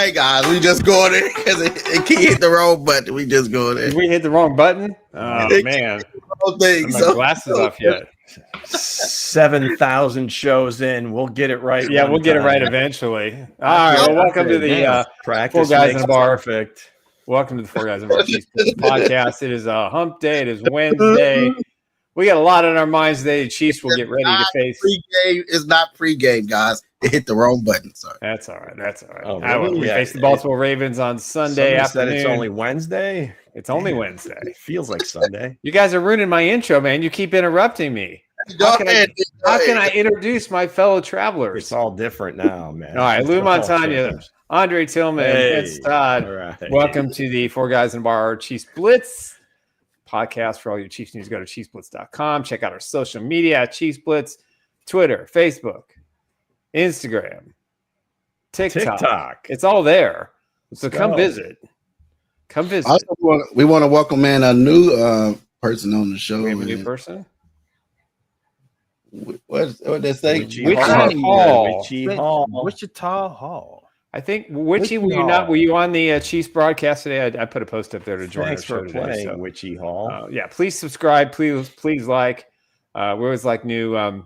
Hey guys, we just going in because it can't hit the wrong button. We just going in. Did we hit the wrong button? Oh man, Thing, my glasses off yet. 7,000 shows in, we'll get it right. Yeah, we'll get it right eventually. All right, well, welcome to the practice Four Guys in makes a Bar. Perfect. Welcome to the Four Guys in a Bar Chiefs Blitz podcast. It is a hump day. It is Wednesday. We got a lot on our minds today. The Chiefs will get ready to face. Pre-game. It's not pregame, guys. It hit the wrong button. Sorry. That's all right. That's all right. Oh, really? We face the Baltimore Ravens on Sunday afternoon. It's only Wednesday. It's only Wednesday. It feels like Sunday. You guys are ruining my intro, man. You keep interrupting me. How can I introduce my fellow travelers? It's all different now, man. All right, Lou Montagna, Andre Tillman, Vince Todd. Right. Welcome to the Four Guys in a Bar Chiefs Blitz podcast. For all your Chiefs news, go to ChiefsBlitz.com. Check out our social media at Chiefs Blitz, Twitter, Facebook, Instagram, TikTok. It's all there. So come visit. Come visit. Also, we want to welcome in a new person on the show. We have a new person. What they say? Wichita Hall. Wichita Hall. I think Witchy, were you on the Chiefs broadcast today? I put a post up there to join Thanks our show for playing, today. So, Witchy Hall. Yeah, please subscribe. Please like. We always like new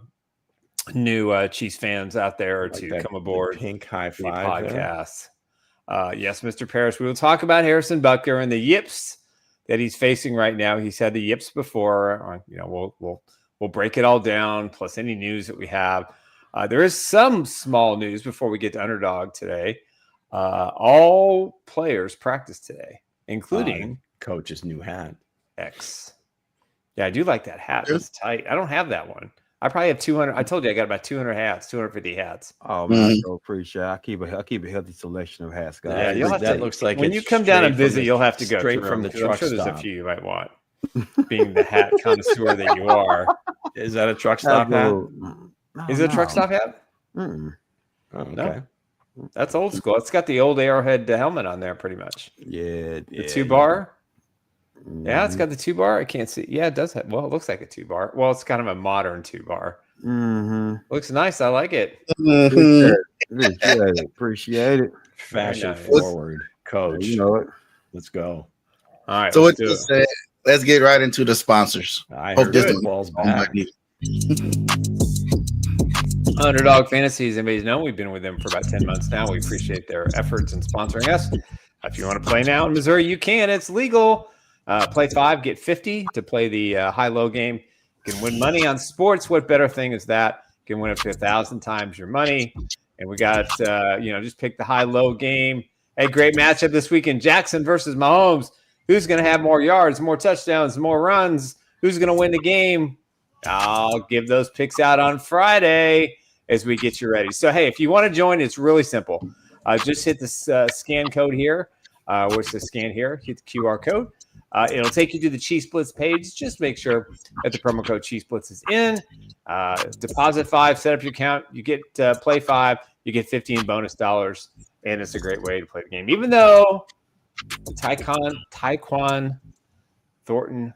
Chiefs fans out there to come aboard. Pink high five podcast. Yes, Mr. Parrish. We will talk about Harrison Butker and the yips that he's facing right now. He's had the yips before. We'll break it all down, plus any news that we have. There is some small news before we get to Underdog today. All players practiced today, including coach's new hat. X. Yeah, I do like that hat. It's tight. I don't have that one. I probably have 200. I told you I got about 200 hats, 250 hats. Oh man, I so appreciate it. I keep a healthy selection of hats, guys. Yeah, that looks like when you come down and visit, you'll have to go straight from the truck I'm sure stop. There's a few you might want. Being the hat connoisseur that you are. Is that a truck stop hat? Is it a truck stop hat? Mm-mm. Oh, okay. No. That's old school. It's got the old Arrowhead helmet on there pretty much. Yeah. The 2-bar? Mm-hmm. Yeah, it's got the 2-bar. I can't see. Yeah, it does have. Well, it looks like a 2-bar. Well, it's kind of a modern 2-bar. Mm-hmm. Looks nice. I like it. Appreciate it. Fashion Nice. forward, coach. You know it. Let's go. All right. So what you said? Let's get right into the sponsors. I Hope heard this the ball's back. Underdog Fantasy, as anybody's known, we've been with them for about 10 months now. We appreciate their efforts in sponsoring us. If you want to play now in Missouri, you can. It's legal. Play 5, get 50 to play the high-low game. You can win money on sports. What better thing is that? You can win up to 1,000 times your money. And we got, just pick the high-low game. Hey, great matchup this weekend. Jackson versus Mahomes. Who's going to have more yards, more touchdowns, more runs? Who's going to win the game? I'll give those picks out on Friday as we get you ready. So, hey, if you want to join, it's really simple. Just hit the scan code here. What's the scan here? Hit the QR code. It'll take you to the Chiefs Blitz page. Just make sure that the promo code Chiefs Blitz is in. Deposit 5, set up your account. You get play 5. You get 15 bonus dollars, and it's a great way to play the game. Even though Tyquan Thornton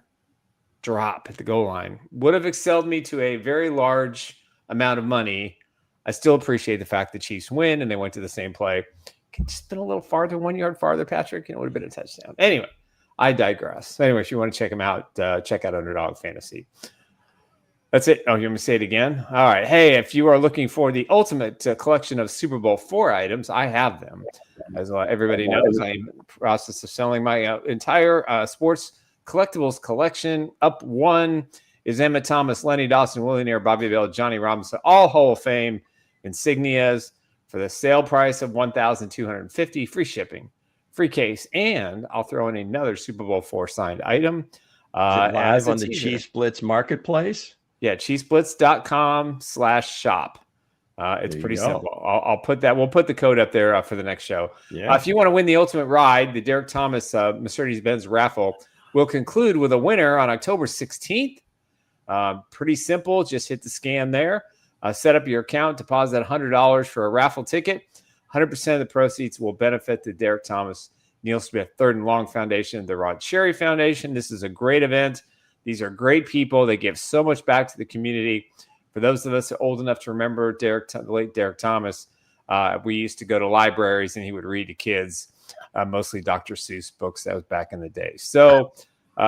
drop at the goal line would have excelled me to a very large amount of money, I still appreciate the fact the Chiefs win and they went to the same play. Could just been a little farther, 1 yard farther, Patrick. It would have been a touchdown. Anyway, I digress. Anyway, if you want to check them out, check out Underdog Fantasy. That's it. Oh, you want me to say it again? All right. Hey, if you are looking for the ultimate collection of Super Bowl 4 items, I have them. As everybody knows, I'm in the process of selling my entire sports collectibles collection. Up 1 is Emmett Thomas, Lenny Dawson, Willie Nair, Bobby Bell, Johnny Robinson, all Hall of Fame insignias for the sale price of $1,250, free shipping, free case, and I'll throw in another Super Bowl 4 signed item. Live on the Chiefs Blitz marketplace. Yeah, ChiefsBlitz.com/shop. It's pretty simple. I'll put that. We'll put the code up there for the next show. Yeah. If you want to win the ultimate ride, the Derek Thomas Mercedes-Benz raffle will conclude with a winner on October 16th. Pretty simple. Just hit the scan there. Set up your account, deposit $100 for a raffle ticket. 100% of the proceeds will benefit the Derek Thomas, Neil Smith Third and Long Foundation, the Rod Cherry Foundation. This is a great event. These are great people. They give so much back to the community. For those of us old enough to remember the late Derek Thomas, We used to go to libraries and he would read to kids, mostly Dr. Seuss books. That was back in the day. So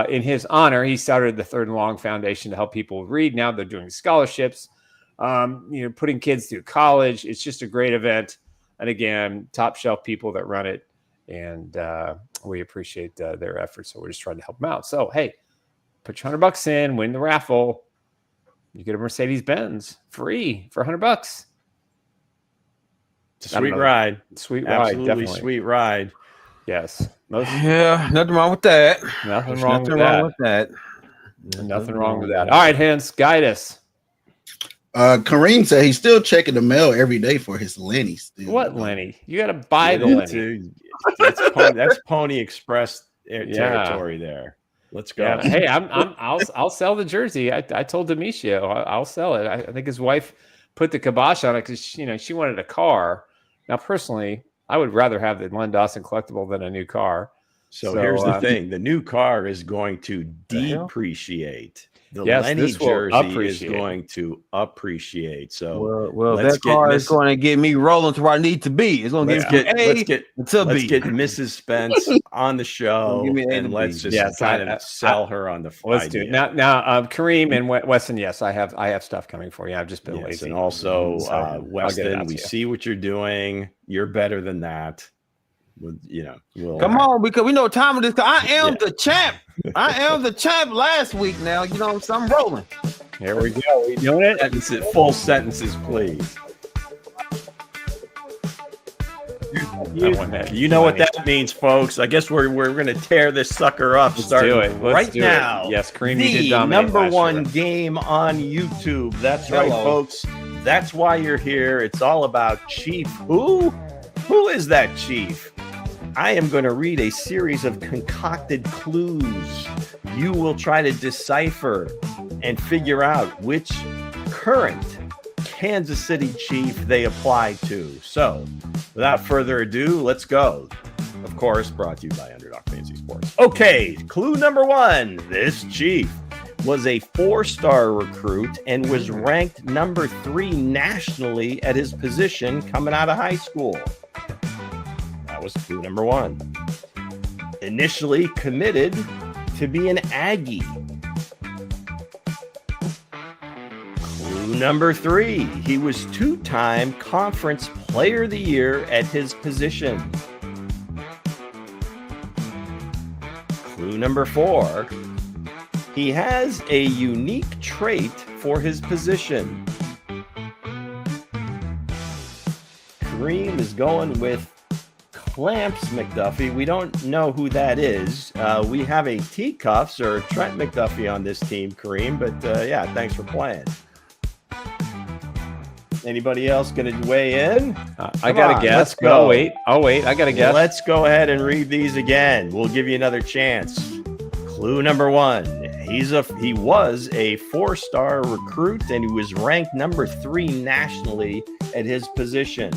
in his honor, he started the Third and Long Foundation to help people read. Now they're doing scholarships, putting kids through college. It's just a great event. And again, top shelf people that run it. And we appreciate their efforts. So we're just trying to help them out. So, hey, put your $100 in, win the raffle. You get a Mercedes-Benz free for $100. It's a sweet ride. Sweet ride. Absolutely Definitely. Sweet ride. Yes. Yeah, nothing wrong with that. Nothing There's wrong nothing with wrong that. with that. Nothing wrong with that. All right, Hens, guide us. Kareem said he's still checking the mail every day for his Lenny. Still. What Lenny? You got to buy the Lenny. That's Pony Express territory there. Let's go. Yeah. Hey, I'll sell the jersey. I told Demetrio I'll sell it. I think his wife put the kibosh on it because she wanted a car. Now, personally, I would rather have the Len Dawson collectible than a new car. So here's the thing: the new car is going to depreciate. The Lenny jersey is going to appreciate. So well, that car is going to get me rolling to where I need to be. It's going to let's get Mrs. Spence on the show, and let's just kind of sell her on the. Let's do it now. Kareem and Weston. Yes, I have stuff coming for you. I've just been lazy. And also, Weston, we see what you're doing. You're better than that. Come on, because we know time of this. I am the champ. I am the champ last week now. You know what I'm saying? I'm rolling. Here we go. We doing it? Full sentences, please. You know what that means, folks. I guess we're going to tear this sucker up. Let's do it. Let's now. Yes, Kareem, the you did dominate number one game on YouTube. That's right, folks. That's why you're here. It's all about Chief. Who is that Chief? I am going to read a series of concocted clues. You will try to decipher and figure out which current Kansas City Chief they apply to. So, without further ado, let's go. Of course, brought to you by Underdog Fantasy Sports. Okay, clue number one. This Chief was a 4-star recruit and was ranked number 3 nationally at his position coming out of high school. Was clue number one. Initially committed to be an Aggie. Clue number 3. He was 2-time Conference Player of the Year at his position. Clue number 4. He has a unique trait for his position. Kareem is going with Clamps McDuffie. We don't know who that is. We have a T-Cuffs or Trent McDuffie on this team, Kareem, but thanks for playing. Anybody else going to weigh in? I got a guess. Let's go. I'll wait. I got a guess. Let's go ahead and read these again. We'll give you another chance. Clue number 1. He was a 4-star recruit and he was ranked number 3 nationally at his position.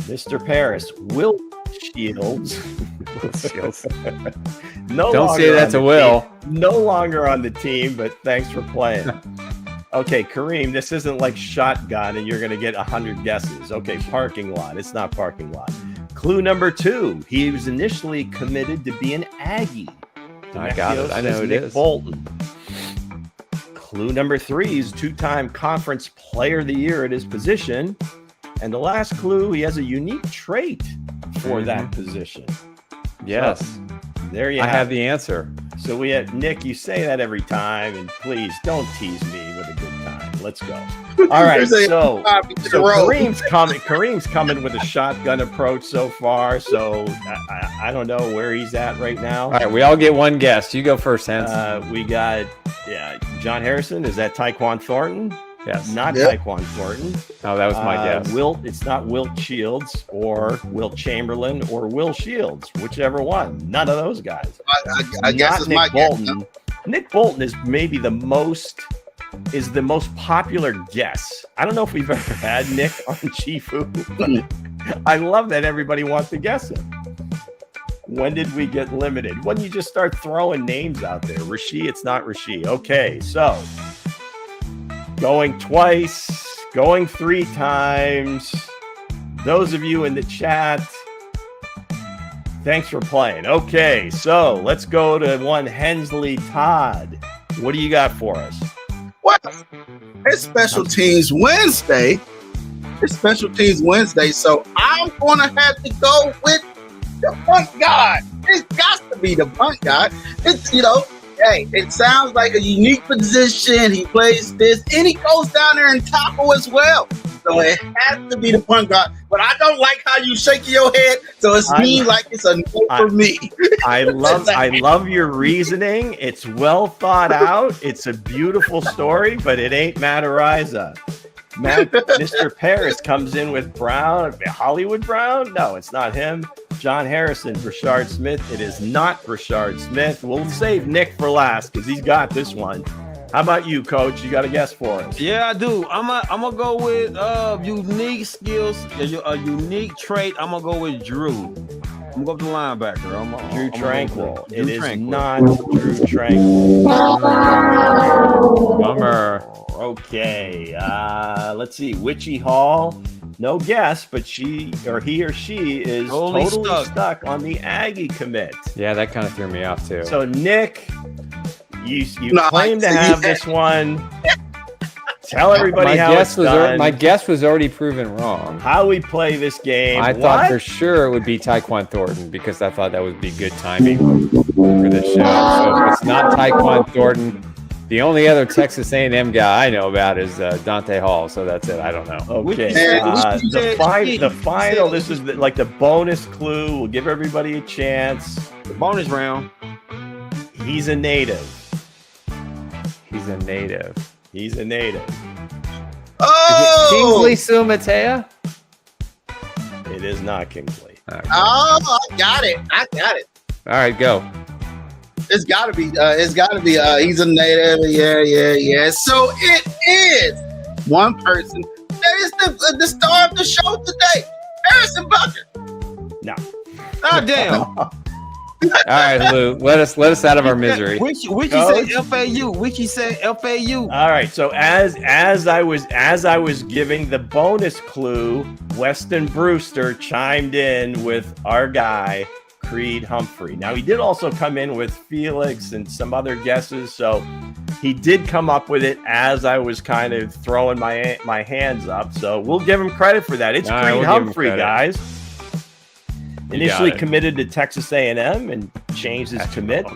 Mr. Paris, Will Shields. Don't say that's a Will. No longer on the team, but thanks for playing. Okay, Kareem, this isn't like Shotgun and you're going to get 100 guesses. Okay, parking lot. It's not parking lot. Clue number 2. He was initially committed to be an Aggie. I got it. I know it is. Bolton. Clue number 3. He's 2-time Conference Player of the Year at his position. And the last clue, he has a unique trait for that position. Yes. So, there you I have have the answer. So we had Nick, you say that every time, and please don't tease me with a good time. Let's go. All right. so Kareem's coming with a shotgun approach so far. So I don't know where he's at right now. All right, we all get one guess. You go first, Hans. We got John Harrison. Is that Tyquan Thornton? Yes. Not Tyquan Thornton. Oh, that was my guess. It's not Wilt Shields or Wilt Chamberlain or Will Shields, whichever one. None of those guys. I guess it's Nick my Bolton. guess. Nick Bolton is maybe the most popular guess. I don't know if we've ever had Nick on Chief Who, but I love that everybody wants to guess him. When did we get limited? When you just start throwing names out there. Rasheed, it's not Rasheed. Okay, so going twice. Going 3 times. Those of you in the chat, thanks for playing. Okay, so let's go to one Hensley Todd. What do you got for us? Well, it's Special Teams Wednesday. So I'm going to have to go with the punt guard. It's got to be the punt guard. It's, hey, it sounds like a unique position. He plays this, and he goes down there and tackle as well. So it has to be the punt guard. But I don't like how you shake your head, so it's like it's a no for me. I love your reasoning. It's well thought out. It's a beautiful story, but it ain't Matt Ariza. Mr. Paris comes in with Brown. Hollywood Brown? No, it's not him. John Harrison, Brashard Smith. It is not Brashard Smith. We'll save Nick for last because he's got this one. How about you, Coach? You got a guess for us? Yeah, I do. I'm gonna go with unique skills, a unique trait. I'm gonna go with Drew. I'm gonna go with the linebacker. Drew Tranquil. It is not Drew Tranquil. Bummer. Okay. Let's see. Witchy Hall. No guess, but he or she is totally stuck on the Aggie commit. Yeah, that kind of threw me off too. So Nick, you claim to have this one. Tell everybody how it's done. My guess was already proven wrong. How we play this game. I thought for sure it would be Tyquan Thornton because I thought that would be good timing for the show. So if it's not Tyquan Thornton, the only other Texas A&M guy I know about is Dante Hall. So that's it. I don't know. Okay. The final. This is like the bonus clue. We'll give everybody a chance. The bonus round. He's a native. He's a native. Oh! Kingsley Sumatea? It is not Kingsley. Okay. Oh, I got it. All right, go. It's got to be. He's a native. Yeah. So it is one person that is the star of the show today, Harrison Butker. No. Oh damn. All right, Lou. Let us out of our misery. Which said FAU? Which he said FAU? All right. So as I was giving the bonus clue, Weston Brewster chimed in with our guy Creed Humphrey. Now he did also come in with Felix and some other guesses, so he did come up with it as I was kind of throwing my hands up. So we'll give him credit for that. It's Creed Humphrey, guys. Initially committed to Texas A&M and changed his commit.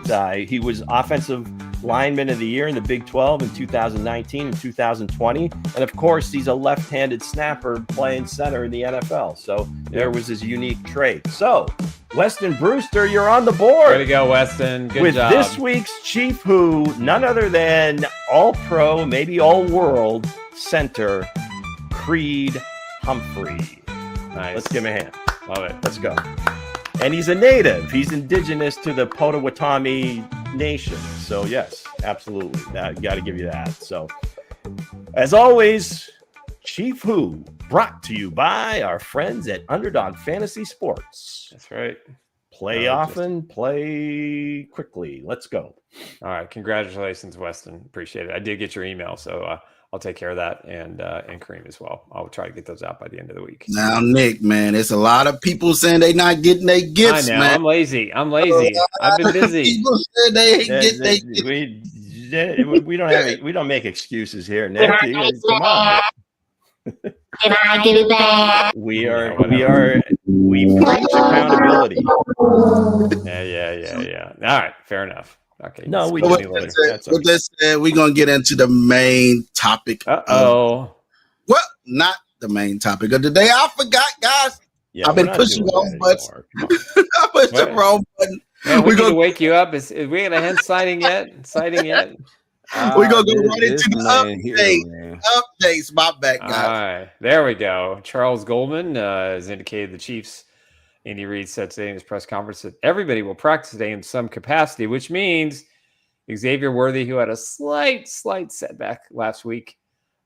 He was offensive lineman of the year in the Big 12 in 2019 and 2020. And of course, he's a left-handed snapper playing center in the NFL. So there was his unique trait. So Weston Brewster, you're on the board. Way to go, Weston. Good job. With this week's Chief Who, none other than All-Pro, maybe All-World center, Creed Humphrey. Nice. Let's give him a hand. Love it. Let's go. And he's a native. He's indigenous to the Potawatomi Nation. So, yes, absolutely. Got to give you that. So, as always, Chief Who, brought to you by our friends at Underdog Fantasy Sports. That's right. Play often, play quickly. Let's go. All right. Congratulations, Weston. Appreciate it. I did get your email, so I'll take care of that, and Kareem as well. I'll try to get those out by the end of the week. Now, Nick, man, it's a lot of people saying they not getting their gifts, I know. man. I'm lazy. I've been busy. People said they ain't get their gifts. We don't make excuses here, Nick. Come on. Can I get it back? We preach accountability. Yeah. All right, fair enough. Okay. No, we with that said, we're gonna get into the main topic. Well, not the main topic of the day. I forgot, guys. Yeah, I've been pushing the wrong button. I pushed the wrong button. Man, we're gonna wake you up. Is we gonna end sighting yet? We're gonna go right into the updates. My bad, guys. All right, there we go. Charles Goldman has indicated the Chiefs. Andy Reid said today in his press conference that everybody will practice today in some capacity, which means Xavier Worthy, who had a slight setback last week,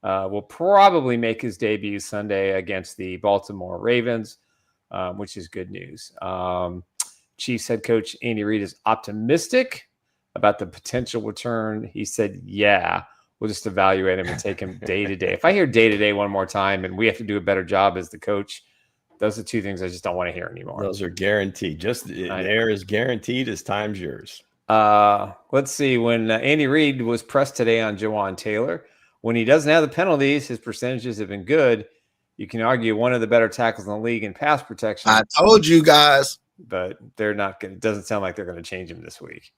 will probably make his debut Sunday against the Baltimore Ravens, which is good news. Chiefs head coach Andy Reid is optimistic about the potential return. He said, we'll just evaluate him and take him day to day. If I hear day to day one more time and we have to do a better job as the coach, those are two things I just don't want to hear anymore. Those are guaranteed. Just air is guaranteed as time's yours. Let's see. When Andy Reid was pressed today on Jawan Taylor, when he doesn't have the penalties, his percentages have been good. You can argue one of the better tackles in the league in pass protection. I told you guys. But they're not going to, it doesn't sound like they're going to change him this week.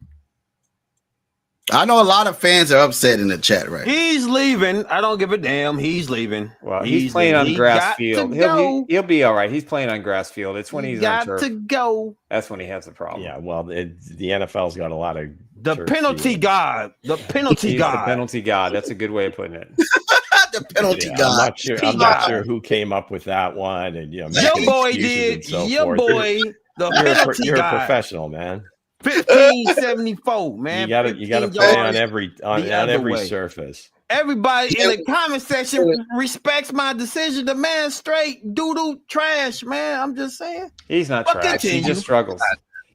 I know a lot of fans are upset in the chat right now. He's leaving. I don't give a damn. He's leaving. Well, he's playing on grass field. He'll be all right. He's playing on grass field. It's when he's on turf. Got to go. That's when he has the problem. Yeah, well, the NFL's got a lot of the penalty god. The penalty god. The penalty god. That's a good way of putting it. The penalty god. I'm not sure who came up with that one. And your boy did. Your boy. You're a professional, man. 1574, man. You gotta play on every surface. Everybody in the comment section respects my decision. The man straight doo-doo trash, man. I'm just saying. He's not trash. He just struggles.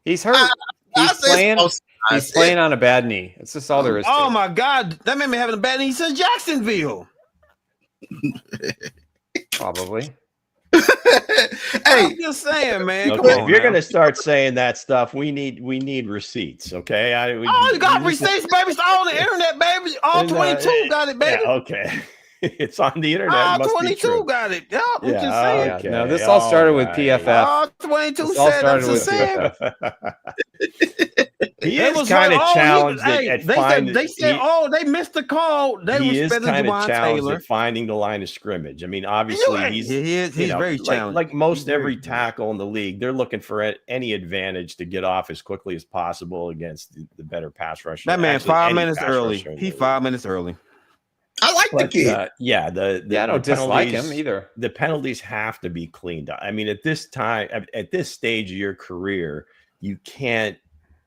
He's hurt. He's playing on a bad knee. It's just all there is to it. Oh my God. That man been having a bad knee since Jacksonville. Probably. Hey, I'm just saying, man. Okay, if you're gonna start saying that stuff, we need receipts. Okay, you got receipts, baby. It's all on the internet, baby. All 22 got it, baby. Yeah, okay. It's on the internet. All 22 got it. Yeah, I'm just saying. Okay. No, this all started with PFF. All 22 said, I'm just saying. He is kind of challenged at finding. They said, they missed the call. He is kind of challenged at finding the line of scrimmage. I mean, obviously, he's very challenged. Like most every tackle in the league, they're looking for any advantage to get off as quickly as possible against the better pass rusher. That man 5 minutes early. He's 5 minutes early. I like the kid. I don't dislike him either. The penalties have to be cleaned up. I mean, at this stage of your career, you can't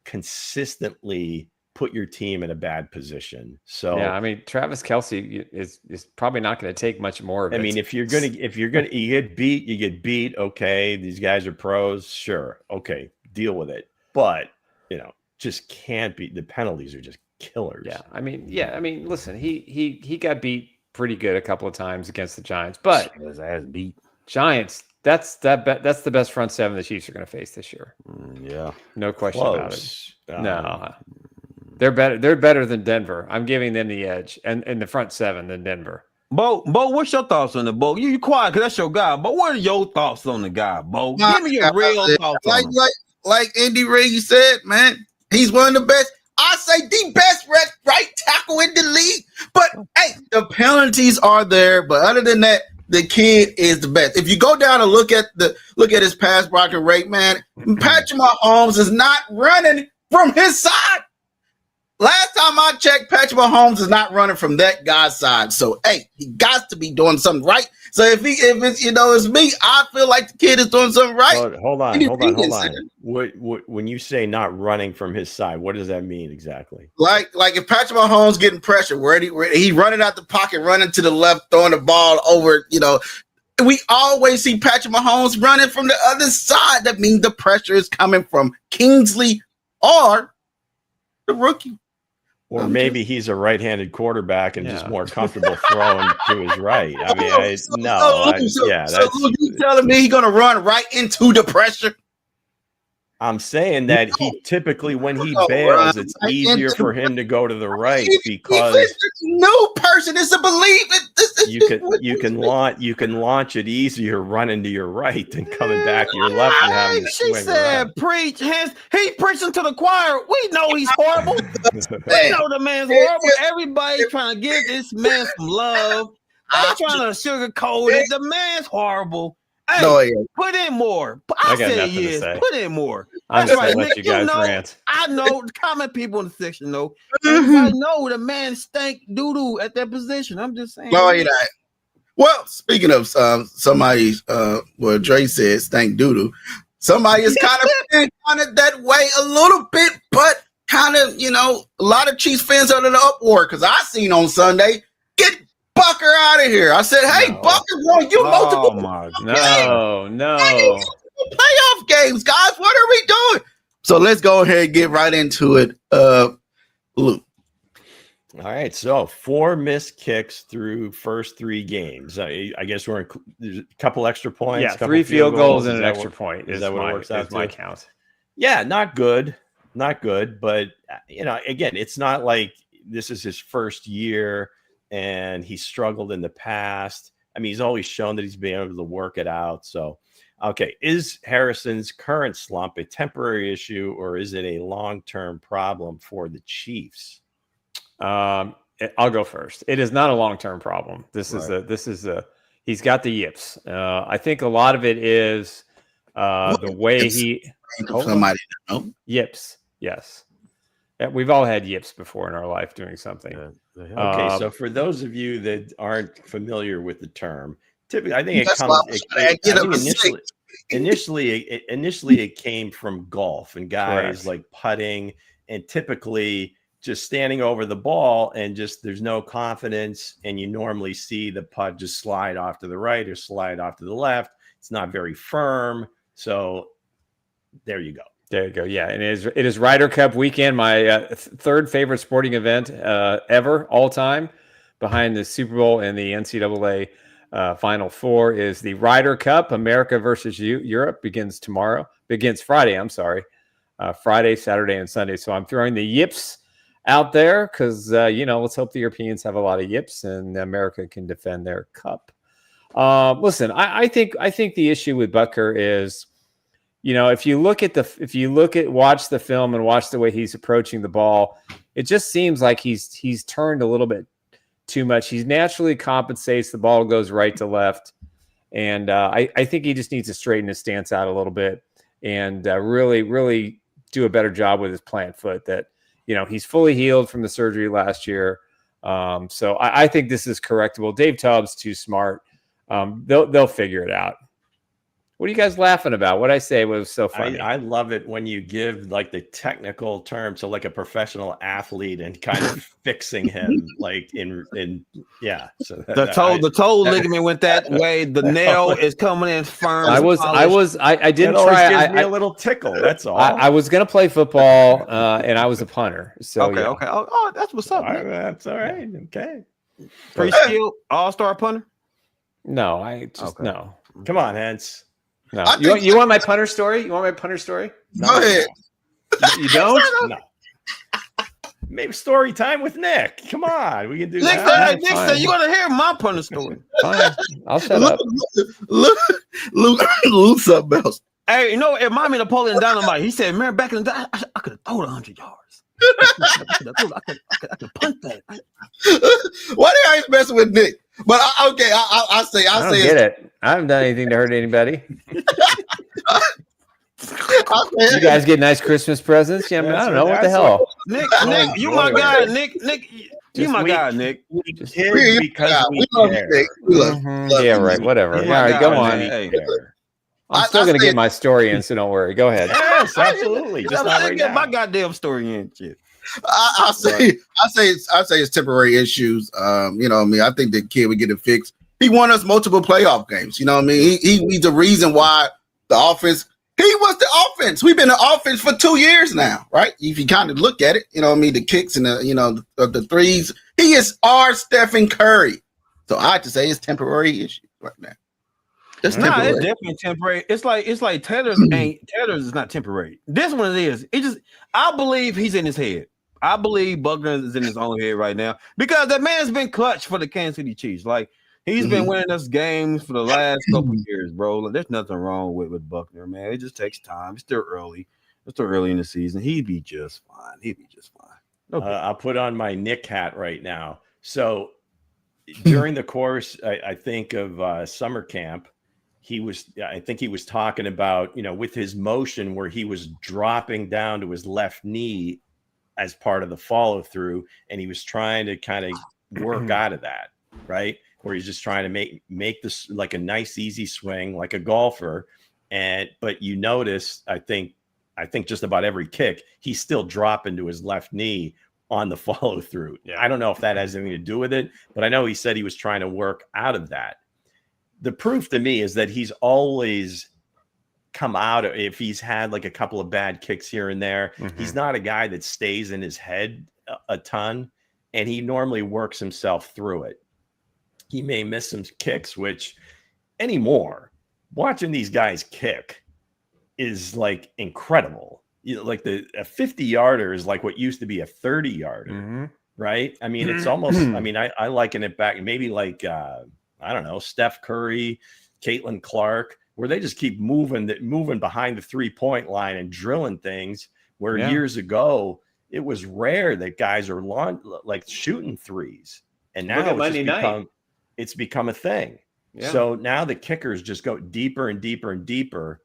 consistently put your team in a bad position. So yeah, I mean, Travis Kelce is probably not going to take much more of it. I mean, if you're gonna you get beat. Okay, these guys are pros. Sure, okay, deal with it. But just can't be. The penalties are just killers. Yeah, I mean, listen, he got beat pretty good a couple of times against the Giants, but his ass beat. Giants. That's the best front seven the Chiefs are going to face this year. Yeah, no question about it. No, they're better. They're better than Denver. I'm giving them the edge, and in the front seven than Denver. Bo, what's your thoughts on the Bo? You quiet because that's your guy. But what are your thoughts on the guy, Bo? Give me your real thoughts. Like Andy Reid said, man, he's one of the best. I say the best right tackle in the league. But hey, the penalties are there. But other than that, the kid is the best. If you go down and look at his pass blocking rate, man, Patrick Mahomes is not running from his side. Last time I checked, Patrick Mahomes is not running from that guy's side. So hey, he got to be doing something right. So if it's it's me, I feel like the kid is doing something right. Well, hold on. When you say not running from his side, what does that mean exactly? Like if Patrick Mahomes getting pressure, where he running out the pocket, running to the left, throwing the ball over, we always see Patrick Mahomes running from the other side. That means the pressure is coming from Kingsley or the rookie. Or maybe he's a right-handed quarterback and just more comfortable throwing to his right. I mean, So you telling me he's going to run right into the pressure? I'm saying that he typically, when he bails, it's easier for him to go to the right because no person is a believer. You can launch it easier running to your right than coming back to your left and having to swing She said, around. "Preach." He preaching to the choir. We know he's horrible. We know the man's horrible. Everybody trying to give this man some love. They trying to sugarcoat it. The man's horrible. Hey, put in more. I say yes. Put in more. I'm just gonna let you guys rant. I know. Comment people in the section know. I know the man stank doo-doo at that position. I'm just saying. Well, speaking of somebody, what Dre said, stank doo-doo. Somebody is kind of that way a little bit, but kind of, a lot of Chiefs fans are in the uproar because I seen on Sunday, get Butker out of here. I said, hey, Butker won you multiple. No. Playoff games, guys. What are we doing? So let's go ahead and get right into it. Luke. All right, so 4 missed kicks through first 3 games. I guess there's a couple extra points. Yeah, couple 3 field goals and Is an that extra point. Is that what it works out my to? count. Yeah, not good. But again, it's not like this is his first year and he struggled in the past. I mean, he's always shown that he's been able to work it out. So, okay, is Harrison's current slump a temporary issue or is it a long-term problem for the Chiefs? I'll go first. It is not a long-term problem. This is he's got the yips. I think a lot of it is the way somebody know. Yips. Yes. We've all had yips before in our life doing something. Okay, so for those of you that aren't familiar with the term, typically I think initially it came from golf and guys like putting and typically just standing over the ball and just there's no confidence and you normally see the putt just slide off to the right or slide off to the left. It's not very firm. So there you go. There you go. Yeah, and it is Ryder Cup weekend, my third favorite sporting event ever, all time, behind the Super Bowl and the NCAA Final Four is the Ryder Cup. America versus Europe begins Friday. I'm sorry, Friday, Saturday, and Sunday. So I'm throwing the yips out there because let's hope the Europeans have a lot of yips and America can defend their cup. Listen, I think the issue with Butker is, if you watch the film and watch the way he's approaching the ball, it just seems like he's turned a little bit too much. He naturally compensates. The ball goes right to left. And I think he just needs to straighten his stance out a little bit and really, really do a better job with his plant foot that, he's fully healed from the surgery last year. So I think this is correctable. Dave Tubbs too smart. They'll figure it out. What are you guys laughing about? What I say was so funny. I love it when you give like the technical term to like a professional athlete and kind of fixing him like yeah. So the toe ligament went that way. The nail is coming in firm. I didn't try. Gives me a little tickle. That's all. I was gonna play football and I was a punter. So okay. Oh, that's what's up. That's all right. Okay. Pretty skilled all-star punter. No, no. Come on, Hence. No. You want my punter story? You want my punter story? Go ahead. You don't? No. Maybe story time with Nick. Come on, we can do Nick that. Nick said you're gonna hear my punter story. Fine. I'll shut up. Luke something else. Hey, it reminded me of Napoleon Dynamite. He said, "Man, back in the day, I could have thrown 100 yards. I could punt that." Why do you messing with Nick? But I'll say get it. I haven't done anything to hurt anybody. You guys get nice Christmas presents? Yeah, I don't know what the hell. Nick, you my guy. Nick, you my guy. Nick. Because we care. Yeah, right. Whatever. All right, go on. I'm still going to get my story in, so don't worry. Go ahead. Yes, absolutely. Just not right now. My goddamn story in, shit. I say it's temporary issues. I think the kid would get it fixed. He won us multiple playoff games. You know what I mean? He's the reason why the offense. He was the offense. We've been the offense for 2 years now, right? If you kind of look at it, the kicks and the threes. He is our Stephen Curry. So I have to say it's temporary issue right now. It's definitely temporary. It's like Taylor's is not temporary. This one is. I believe he's in his head. I believe Butker is in his own head right now because that man's been clutch for the Kansas City Chiefs. Like he's been winning us games for the last couple of years, bro. Like, there's nothing wrong with Butker, man. It just takes time. It's still early. It's still early in the season. He'd be just fine. Okay. I'll put on my Nick hat right now. So during the course, I think of summer camp. I think he was talking about, with his motion where he was dropping down to his left knee as part of the follow through. And he was trying to kind of work out of that, right? Where he's just trying to make this like a nice, easy swing, like a golfer. But you notice, I think just about every kick, he's still dropping to his left knee on the follow through. Yeah. I don't know if that has anything to do with it, but I know he said he was trying to work out of that. The proof to me is that he's always come out if he's had like a couple of bad kicks here and there. He's not a guy that stays in his head a ton. and he normally works himself through it. He may miss some kicks, which anymore, watching these guys kick is like incredible. You know, like a 50-yarder is like what used to be a 30-yarder, right? I mean, it's almost, I mean, I liken it back, maybe like, I don't know, Steph Curry, Caitlin Clark, where they just keep moving behind the 3-point line and drilling things, where years ago, it was rare that guys are like shooting threes. And now it's become a thing. Yeah. So now the kickers just go deeper and deeper and deeper.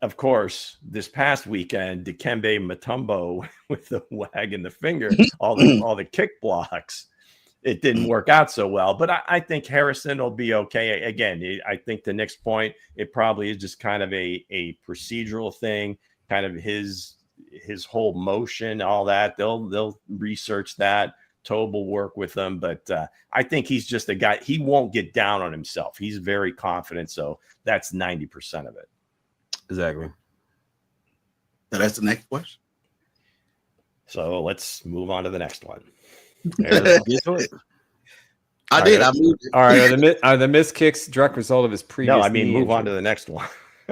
Of course, this past weekend, Dikembe Mutombo with the wag in the finger, all the kick blocks, it didn't work out so well. But I think Harrison will be okay. Again, I think the next point, it probably is just kind of a procedural thing, kind of his whole motion, all that. They'll research that. Tobe will work with them, but I think he's just a guy. He won't get down on himself. He's very confident. So that's 90% of it. Exactly. So that's the next question. So let's move on to the next one. I moved it. All right. Are the missed kicks direct result of his previous? No, I mean move on to the next one.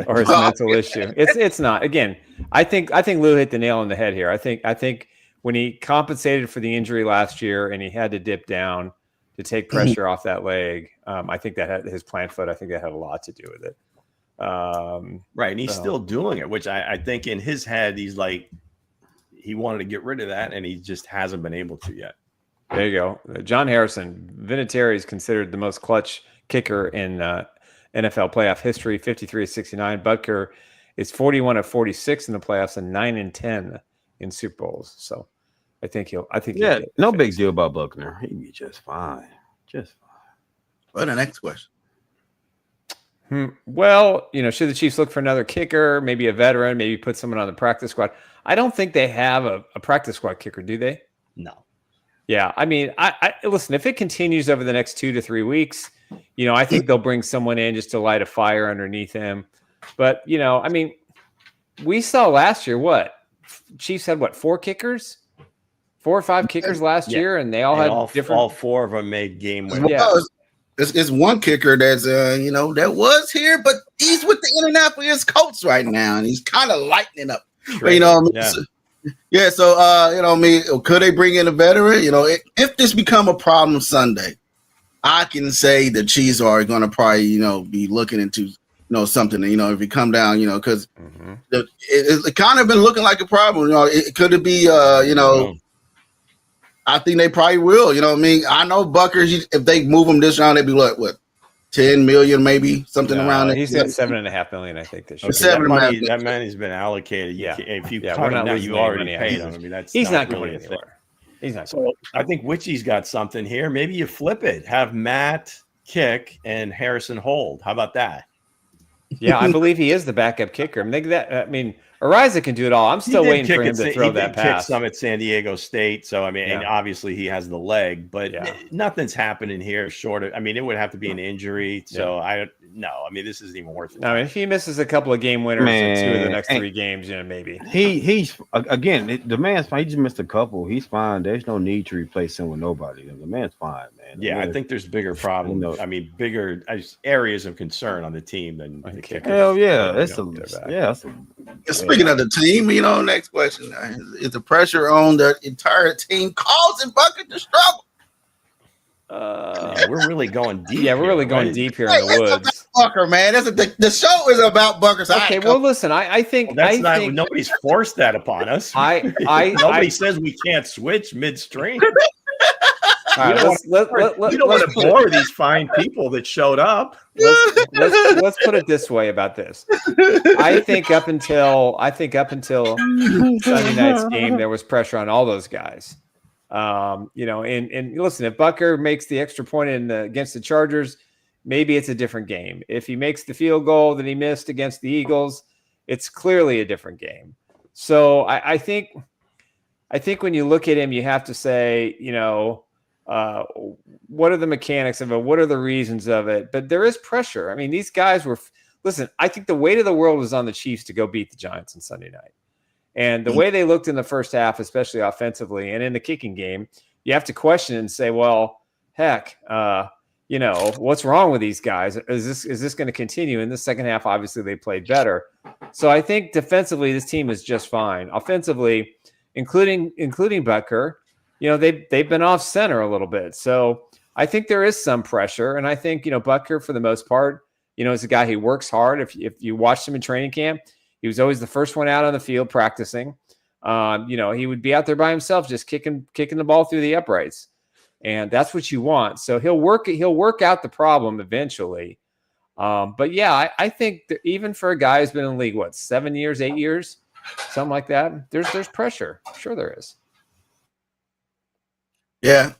Or his mental issue. It's not. Again, I think Lou hit the nail on the head here. I think when he compensated for the injury last year and he had to dip down to take pressure off that leg, I think that had his plant foot. I think that had a lot to do with it. Right, and he's still doing it, which I think in his head he's like he wanted to get rid of that, and he just hasn't been able to yet. There you go. John Harrison, Vinatieri is considered the most clutch kicker in NFL playoff history, 53-69. Butker is 41 of 46 in the playoffs and 9 and 10 in Super Bowls. So I think no big deal about Buckner. He'd be just fine. Just fine. Well, the next question. Well, should the Chiefs look for another kicker, maybe a veteran, maybe put someone on the practice squad? I don't think they have a practice squad kicker, do they? No. Yeah, I mean, I listen, if it continues over the next 2 to 3 weeks, I think they'll bring someone in just to light a fire underneath him. But, I mean, we saw last year Chiefs had 4 kickers? 4 or 5 kickers last year, and they all had different. All 4 of them made game winners. Yeah. It's one kicker that's that was here, but he's with the Indianapolis Colts right now, and he's kind of lightening up. But, So could they bring in a veteran? If this become a problem Sunday, I can say the Chiefs are going to probably be looking into something. If it come down, because it kind of been looking like a problem. Could it be I think they probably will. I know Butker, if they move him this round, they'd be what 10 million, maybe something around it. He's got $7.5 million, I think, this year. That money's been allocated. If you cut him now, you already paid him. I mean, he's not going anywhere. He's not. So I think Witchy's got something here. Maybe you flip it. Have Matt kick and Harrison hold. How about that? Yeah, I believe he is the backup kicker. I mean, Ariza can do it all. I'm still waiting for him to throw that pass. He did kick some at San Diego State, so I mean, and obviously he has the leg, but nothing's happening here short of. I mean, it would have to be an injury. So I mean, this isn't even worth it. I mean, if he misses a couple of game winners in 2 of the next 3 games, maybe he's again the man's fine. He just missed a couple. He's fine. There's no need to replace him with nobody. The man's fine, man. Yeah, I think there's bigger problems. I mean, bigger areas of concern on the team than the kicker. Hell yeah, Speaking of the team, next question is the pressure on the entire team causing Bucket to struggle. We're really going deep. Yeah, we're really going deep here in the woods. Bucker, man, the show is about Bucker. Okay, well, listen, I think nobody's forced that upon us. Nobody says we can't switch midstream. All right, we don't want to bore these fine people that showed up. Let's put it this way about this. I think up until Sunday night's game, there was pressure on all those guys. And listen, if Butker makes the extra point against the Chargers, maybe it's a different game. If he makes the field goal that he missed against the Eagles, it's clearly a different game. So I think when you look at him, you have to say, what are the mechanics of it? What are the reasons of it? But there is pressure. I mean, these guys listen, I think the weight of the world was on the Chiefs to go beat the Giants on Sunday night. And the way they looked in the first half, especially offensively and in the kicking game, you have to question and say, well, heck, what's wrong with these guys? Is this going to continue? In the second half, obviously they played better. So I think defensively, this team is just fine. Offensively, including Butker, they've been off center a little bit. So I think there is some pressure. And I think, Butker, for the most part, is a guy who works hard. If you watched him in training camp, he was always the first one out on the field practicing. He would be out there by himself, just kicking the ball through the uprights. And that's what you want. So he'll work out the problem eventually. But yeah, I think that even for a guy who's been in the league, 7 years, 8 years, something like that, there's pressure. Sure there is. Yeah.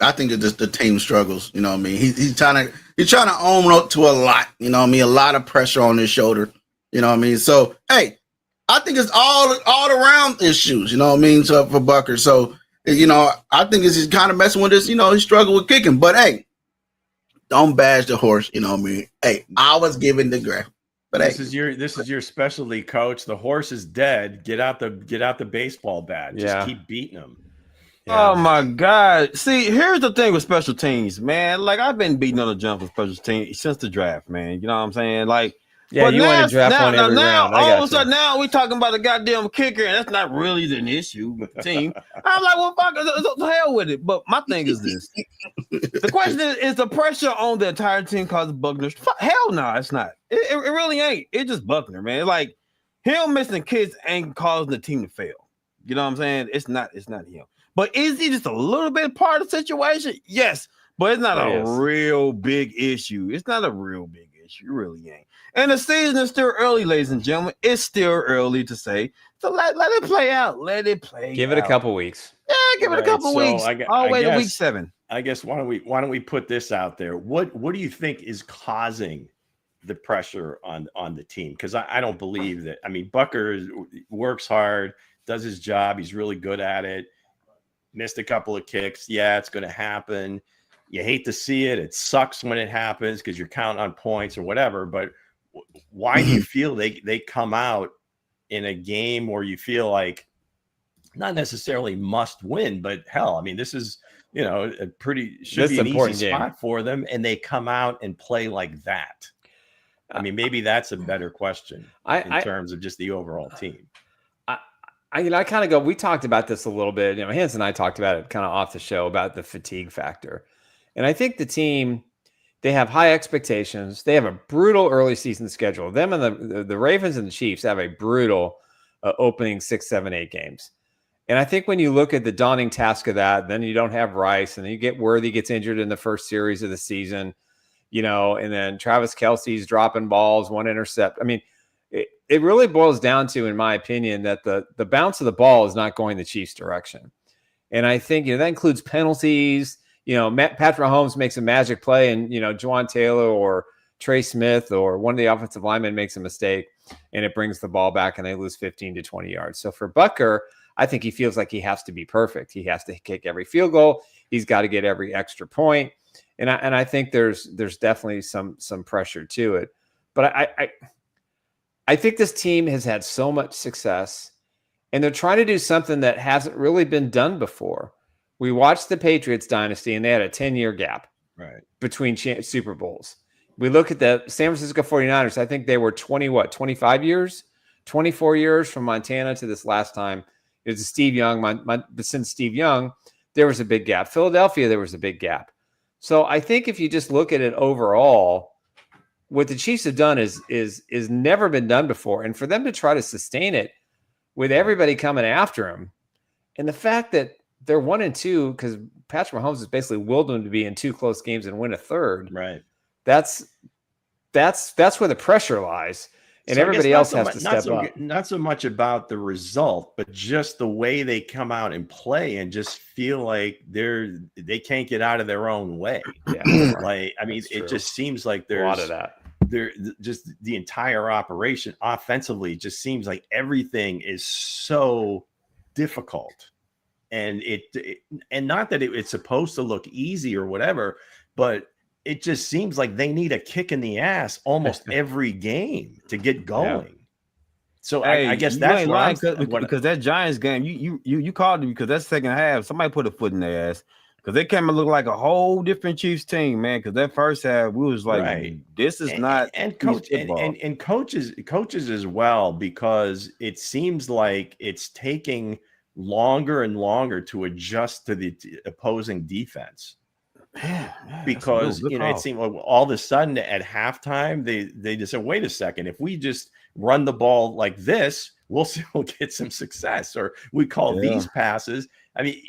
I think it's just the team struggles. You know what I mean? He's trying to own up to a lot. You know what I mean? A lot of pressure on his shoulder. You know what I mean? So hey, I think it's all around issues. You know what I mean? So for Butker, so I think it's just kind of messing with this. He struggled with kicking, but hey, don't bash the horse. You know what I mean? Hey, I was given the graph, but this is your specialty, coach. The horse is dead. Get out the baseball bat. Just keep beating him. Yeah. Oh my God! See, here's the thing with special teams, man. Like I've been beating on the jump for special teams since the draft, man. You know what I'm saying? Like, yeah, you want to draft one every round. All of a sudden, now we talking about a goddamn kicker, and that's not really an issue with the team. I'm like, well, fuck, the hell with it. But my thing is this: the question is the pressure on the entire team causing Buckner? Hell no, it's not. It really ain't. It's just Buckner, man. It's like him missing kids ain't causing the team to fail. You know what I'm saying? It's not him. But is he just a little bit part of the situation? Yes, but it's not a real big issue. It's not a real big issue. It really ain't. And the season is still early, ladies and gentlemen. It's still early to say. So let it play out. Let it play. Give it a couple weeks. Yeah, give it a couple weeks. All the way to week 7. I guess why don't we put this out there? What do you think is causing the pressure on the team? Because I don't believe that. I mean, Butker works hard, does his job. He's really good at it. Missed a couple of kicks. Yeah, it's going to happen. You hate to see it. It sucks when it happens because you're counting on points or whatever. But why do you feel they come out in a game where you feel like not necessarily must win, but hell, I mean, this is, a should be an easy spot for them, and they come out and play like that? I mean, maybe that's a better question in terms of just the overall team. I kind of go, we talked about this a little bit. Hans and I talked about it kind of off the show about the fatigue factor. And I think the team, they have high expectations. They have a brutal early season schedule. Them and the Ravens and the Chiefs have a brutal opening 6, 7, 8 games. And I think when you look at the daunting task of that, then you don't have Rice, and then you get Worthy gets injured in the first series of the season, and then Travis Kelce's dropping balls, 1 intercept. I mean, it really boils down to, in my opinion, that the bounce of the ball is not going the Chiefs' direction. And I think, that includes penalties. Patrick Mahomes makes a magic play, and, Juwan Taylor or Trey Smith or one of the offensive linemen makes a mistake, and it brings the ball back, and they lose 15 to 20 yards. So for Butker, I think he feels like he has to be perfect. He has to kick every field goal. He's got to get every extra point. And I think there's definitely some pressure to it. But I think this team has had so much success, and they're trying to do something that hasn't really been done before. We watched the Patriots dynasty, and they had a 10-year gap between Super Bowls. We look at the San Francisco 49ers. I think they were 25 years, 24 years from Montana to this last time. It was Steve Young. But since Steve Young, there was a big gap. Philadelphia, there was a big gap. So I think if you just look at it overall, what the Chiefs have done is never been done before. And for them to try to sustain it with everybody coming after them, and the fact that they're 1-2 because Patrick Mahomes has basically willed them to be in 2 close games and win a third. Right. That's where the pressure lies. And so everybody else has to step up. Not so much about the result, but just the way they come out and play and just feel like they can't get out of their own way. Yeah, like, I mean, it just seems like there's a lot of that. There, just the entire operation offensively just seems like everything is so difficult, and and not that it's supposed to look easy or whatever, but it just seems like they need a kick in the ass almost every game to get going. So Hey, I guess you that's ain't what lying I'm because that Giants game, you called it because that second half, somebody put a foot in their ass because they came and looked like a whole different Chiefs team, man. Because that first half, we was like, right. this is not And coach and coaches as well, because it seems like it's taking longer and longer to adjust to the opposing defense. Because it seemed like all of a sudden at halftime they just said, wait a second, if we just run the ball like this, we'll get some success, or we call these passes. I mean,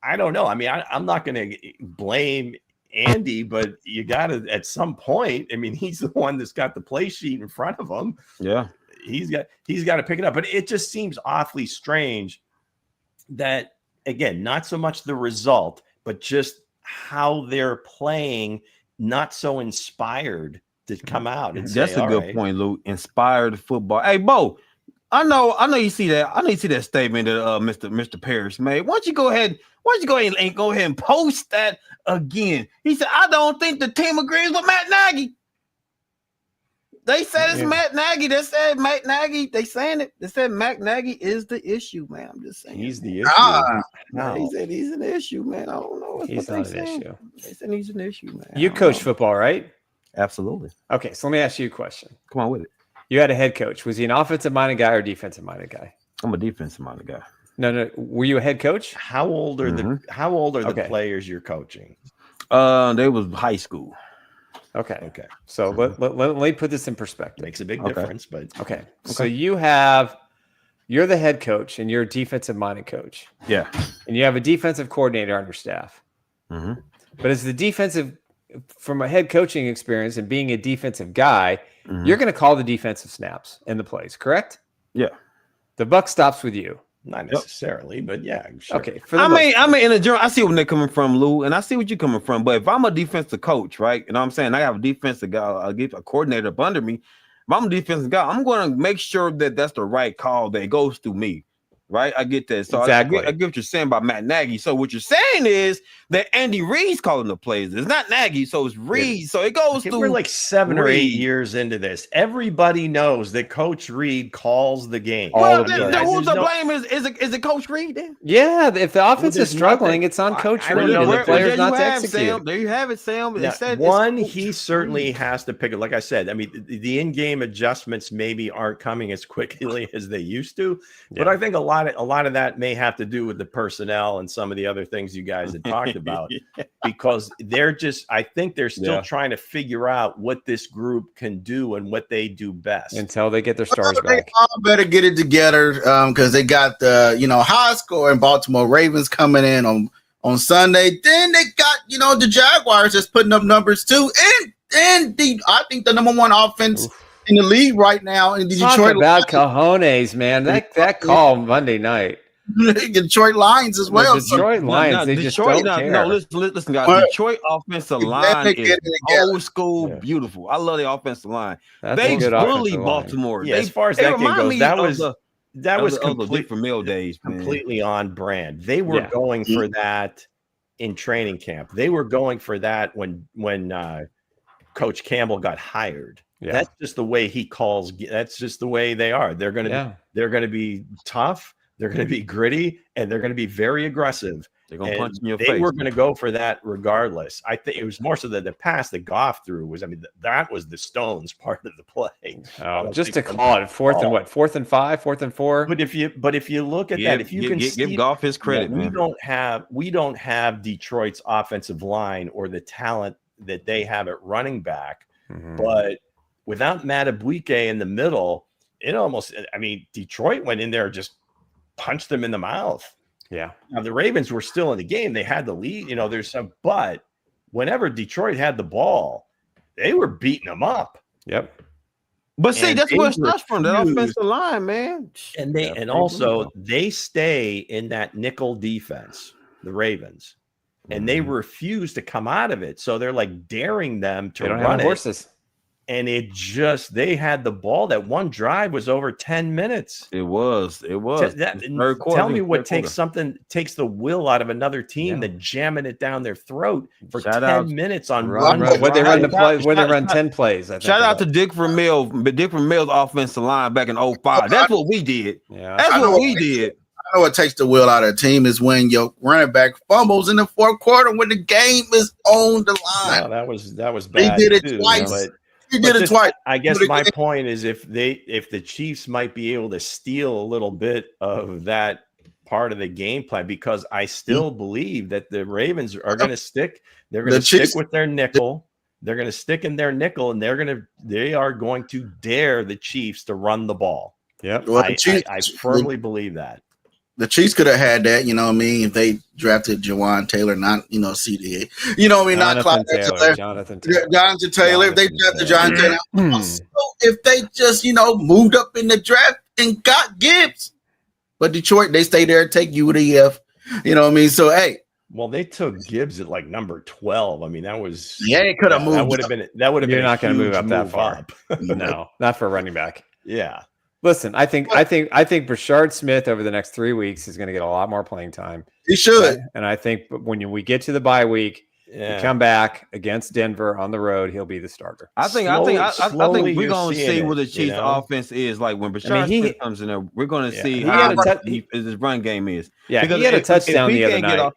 I don't know. I mean, I'm not going to blame Andy, but you got to at some point. I mean, he's the one that's got the play sheet in front of him. Yeah, he's got to pick it up. But it just seems awfully strange that, again, not so much the result, but just how they're playing, not so inspired to come out. And that's say, a good point, Lou. Inspired football. Hey, Bo, I know you see that. I know you see that statement that Mr. Parrish made. Why don't you go ahead and post that again? He said, I don't think the team agrees with Matt Nagy. They said it's Matt Nagy. They said Matt Nagy. They saying it. They said Matt Nagy is the issue, man. I'm just saying he's the issue. No. He said he's an issue, man. I don't know. He's not an issue. They said he's an issue, man. You coach football, right? Absolutely. Okay, so let me ask you a question. Come on with it. You had a head coach. Was he an offensive-minded guy or defensive-minded guy? I'm a defensive-minded guy. No. Were you a head coach? How old are the players you're coaching? They was high school. Okay. So let me put this in perspective. Makes a big difference, but okay. So you're the head coach and you're a defensive-minded coach. Yeah. And you have a defensive coordinator on your staff. Mm-hmm. But as the defensive, from a head coaching experience and being a defensive guy, you're going to call the defensive snaps in the plays, correct? Yeah. The buck stops with you. Not necessarily, but yeah, sure. Okay. I mean, in a general, I see where they're coming from, Lou, and I see what you're coming from. But if I'm a defensive coach, right, you know what I'm saying, I have a defensive guy, a coordinator up under me. If I'm a defensive guy, I'm going to make sure that that's the right call that goes through me. Right, I get that. So exactly. I get what you're saying about Matt Nagy. So what you're saying is that Andy Reid's calling the plays. It's not Nagy, so it's Reid. Yeah. So it goes through. We're like 7 or 8 years into this. Everybody knows that Coach Reid calls the game. Well, who's the blame? Is it Coach Reid then? Yeah, if the offense is struggling, it's on Coach Reid. The players not to execute. Sam. There you have it, Sam. He certainly has to pick it. Like I said, I mean, the in-game adjustments maybe aren't coming as quickly as they used to, but I think a lot of that may have to do with the personnel and some of the other things you guys had talked about, because I think they're still trying to figure out what this group can do and what they do best until they get their stars back. They all better get it together because they got the high scoring Baltimore Ravens coming in on Sunday. Then they got the Jaguars just putting up numbers too, and I think the number one offense in the league right now in the Detroit. Talk about cojones, man. That call Monday night. Detroit Lions as well. Detroit Lions. They just don't care. No, listen, guys. Detroit offensive line is old school, beautiful. I love the offensive line. They bully Baltimore. Yeah, as far as that game goes, that was completely on brand. They were going for that in training camp. They were going for that when Coach Campbell got hired. Yeah. That's just the way he calls. That's just the way they are. They're going to be tough. They're going to be gritty, and they're going to be very aggressive. They're going to punch in your face. They were going to go for that regardless. I think it was more so that the pass that Goff threw was. I mean, that was the Stones part of the play. Just to call it fourth and 5, 4th and 4. But if you look at that, if you can give Goff his credit, we don't have Detroit's offensive line or the talent that they have at running back, but without Madubuike in the middle, Detroit went in there and just punched them in the mouth. Yeah. Now the Ravens were still in the game. They had the lead, but whenever Detroit had the ball, they were beating them up. Yep. But see, that's where it starts from, that offensive line, man. And they stay in that nickel defense, the Ravens, and they refuse to come out of it. So they're like daring them to run it. Horses. And they had the ball. That one drive was over 10 minutes. It was. Tell me what takes the will out of another team than jamming it down their throat for 10 minutes on one drive. When they run 10 plays. Shout out to Dick Vermeil, Dick Vermeil's offensive line back in 05. That's what we did. Yeah. That's what we did. I know what takes the will out of the team is when your running back fumbles in the fourth quarter when the game is on the line. No, that was bad. They did it twice. He did it twice. I guess my point is if the Chiefs might be able to steal a little bit of that part of the game plan, because I still believe that the Ravens are going to stick. They're going to stick with their nickel. They're going to stick in their nickel, and they are going to dare the Chiefs to run the ball. Yep. Well, I firmly believe that. The Chiefs could have had that, you know what I mean, if they drafted Jawan Taylor, not, CDA. You know what I mean? Not Clyde Taylor. Jonathan Taylor. If they drafted Jonathan Taylor. Also, if they just, moved up in the draft and got Gibbs. But Detroit, they stay there and take UDF. You know what I mean? So, hey. Well, they took Gibbs at like number 12. I mean, that was. Yeah, it could have moved. That would have been. You're not going to move up that move far. Up. No, not for a running back. Yeah. Listen, I think Brashard Smith over the next 3 weeks is going to get a lot more playing time. He should. And I think when we get to the bye week, we come back against Denver on the road, he'll be the starter. I think we're going to see what the Chiefs' offense is like when Brashard Smith comes in there. We're going to see how his run game is. Yeah, because he had a touchdown the other night.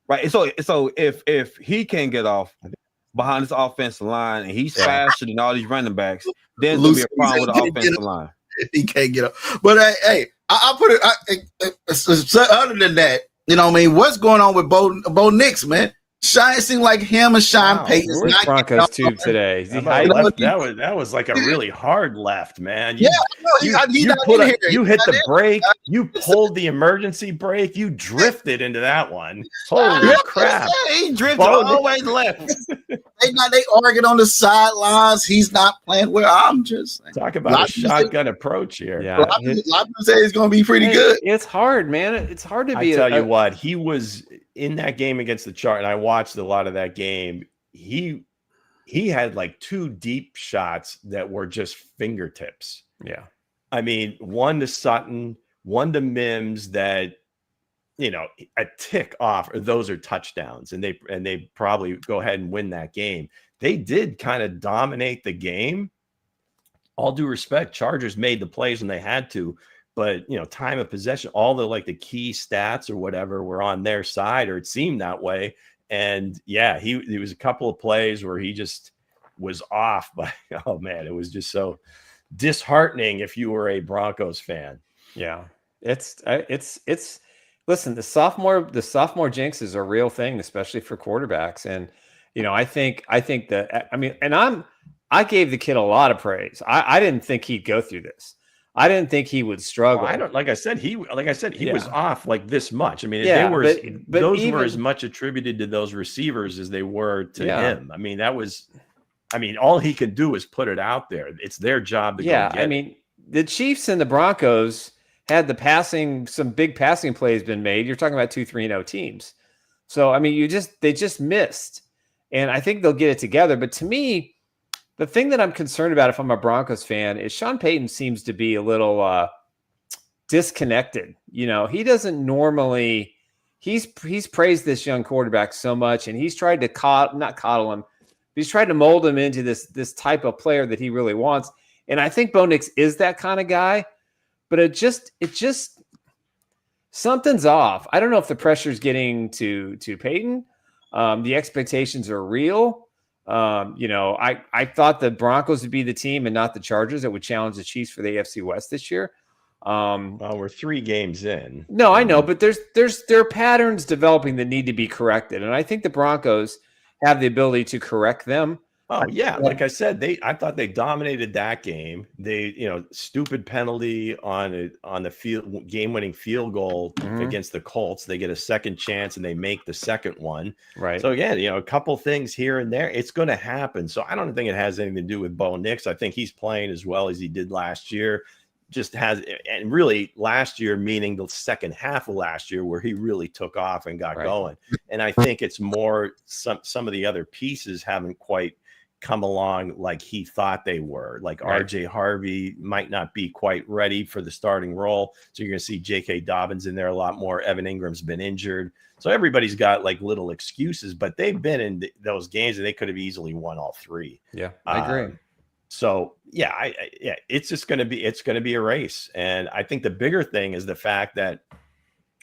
Right. So if he can't get off behind this offensive line and he's faster than all these running backs, there's going to be a problem with the offensive line. He can't get up. But hey, I'll put it other than that, you know what I mean? What's going on with Bo Nix, man? It seemed like him and Sean Payton. Where's Broncos tube today? That was like a really hard left, man. You hit the brake. You pulled the emergency brake. You drifted into that one. Holy crap! He drifted all the way left. They arguing on the sidelines. He's not playing well. I'm just saying. Talk about a shotgun approach here. Yeah, a lot of people say it's going to be pretty good. It's hard, man. It's hard to be. I tell you what, he was in that game against the Chargers, and I watched a lot of that game. He had like 2 deep shots that were just fingertips. Yeah. I mean, one to Sutton, one to Mims that, a tick off, or those are touchdowns, and they probably go ahead and win that game. They did kind of dominate the game. All due respect, Chargers made the plays when they had to, but time of possession, all the key stats or whatever were on their side, or it seemed that way. And yeah, there was a couple of plays where he just was off, but oh man, it was just so disheartening if you were a Broncos fan. Yeah, it's listen, the sophomore jinx is a real thing, especially for quarterbacks. And I think that, I gave the kid a lot of praise. I didn't think he'd go through this. I didn't think he would struggle. Well, like I said, he was off like this much. I mean, those were as much attributed to those receivers as they were to him. I mean, all he can do is put it out there. It's their job to go get it. The Chiefs and the Broncos had some big passing plays been made. You're talking about 2-3-0 teams. So, they just missed. And I think they'll get it together. But to me, the thing that I'm concerned about if I'm a Broncos fan is Sean Payton seems to be a little disconnected. He doesn't normally – he's praised this young quarterback so much, and he's tried to not coddle him, but he's tried to mold him into this type of player that he really wants. And I think Bo Nix is that kind of guy, but it just something's off. I don't know if the pressure's getting to Payton. The expectations are real. I thought the Broncos would be the team and not the Chargers that would challenge the Chiefs for the AFC West this year. We're 3 games in. No, I know, but there are patterns developing that need to be corrected, and I think the Broncos have the ability to correct them. Oh yeah, like I said, I thought they dominated that game. They, stupid penalty on the field, game-winning field goal against the Colts. They get a second chance and they make the second one. Right. So again, a couple things here and there. It's going to happen. So I don't think it has anything to do with Bo Nix. I think he's playing as well as he did last year. And really last year, meaning the second half of last year, where he really took off and got going. And I think it's more some of the other pieces haven't quite come along like he thought they were. Like RJ Harvey might not be quite ready for the starting role. So you're going to see J.K. Dobbins in there a lot more. Evan Ingram's been injured. So everybody's got like little excuses, but they've been in those games and they could have easily won all three. Yeah, I agree. So yeah, it's just going to be a race. And I think the bigger thing is the fact that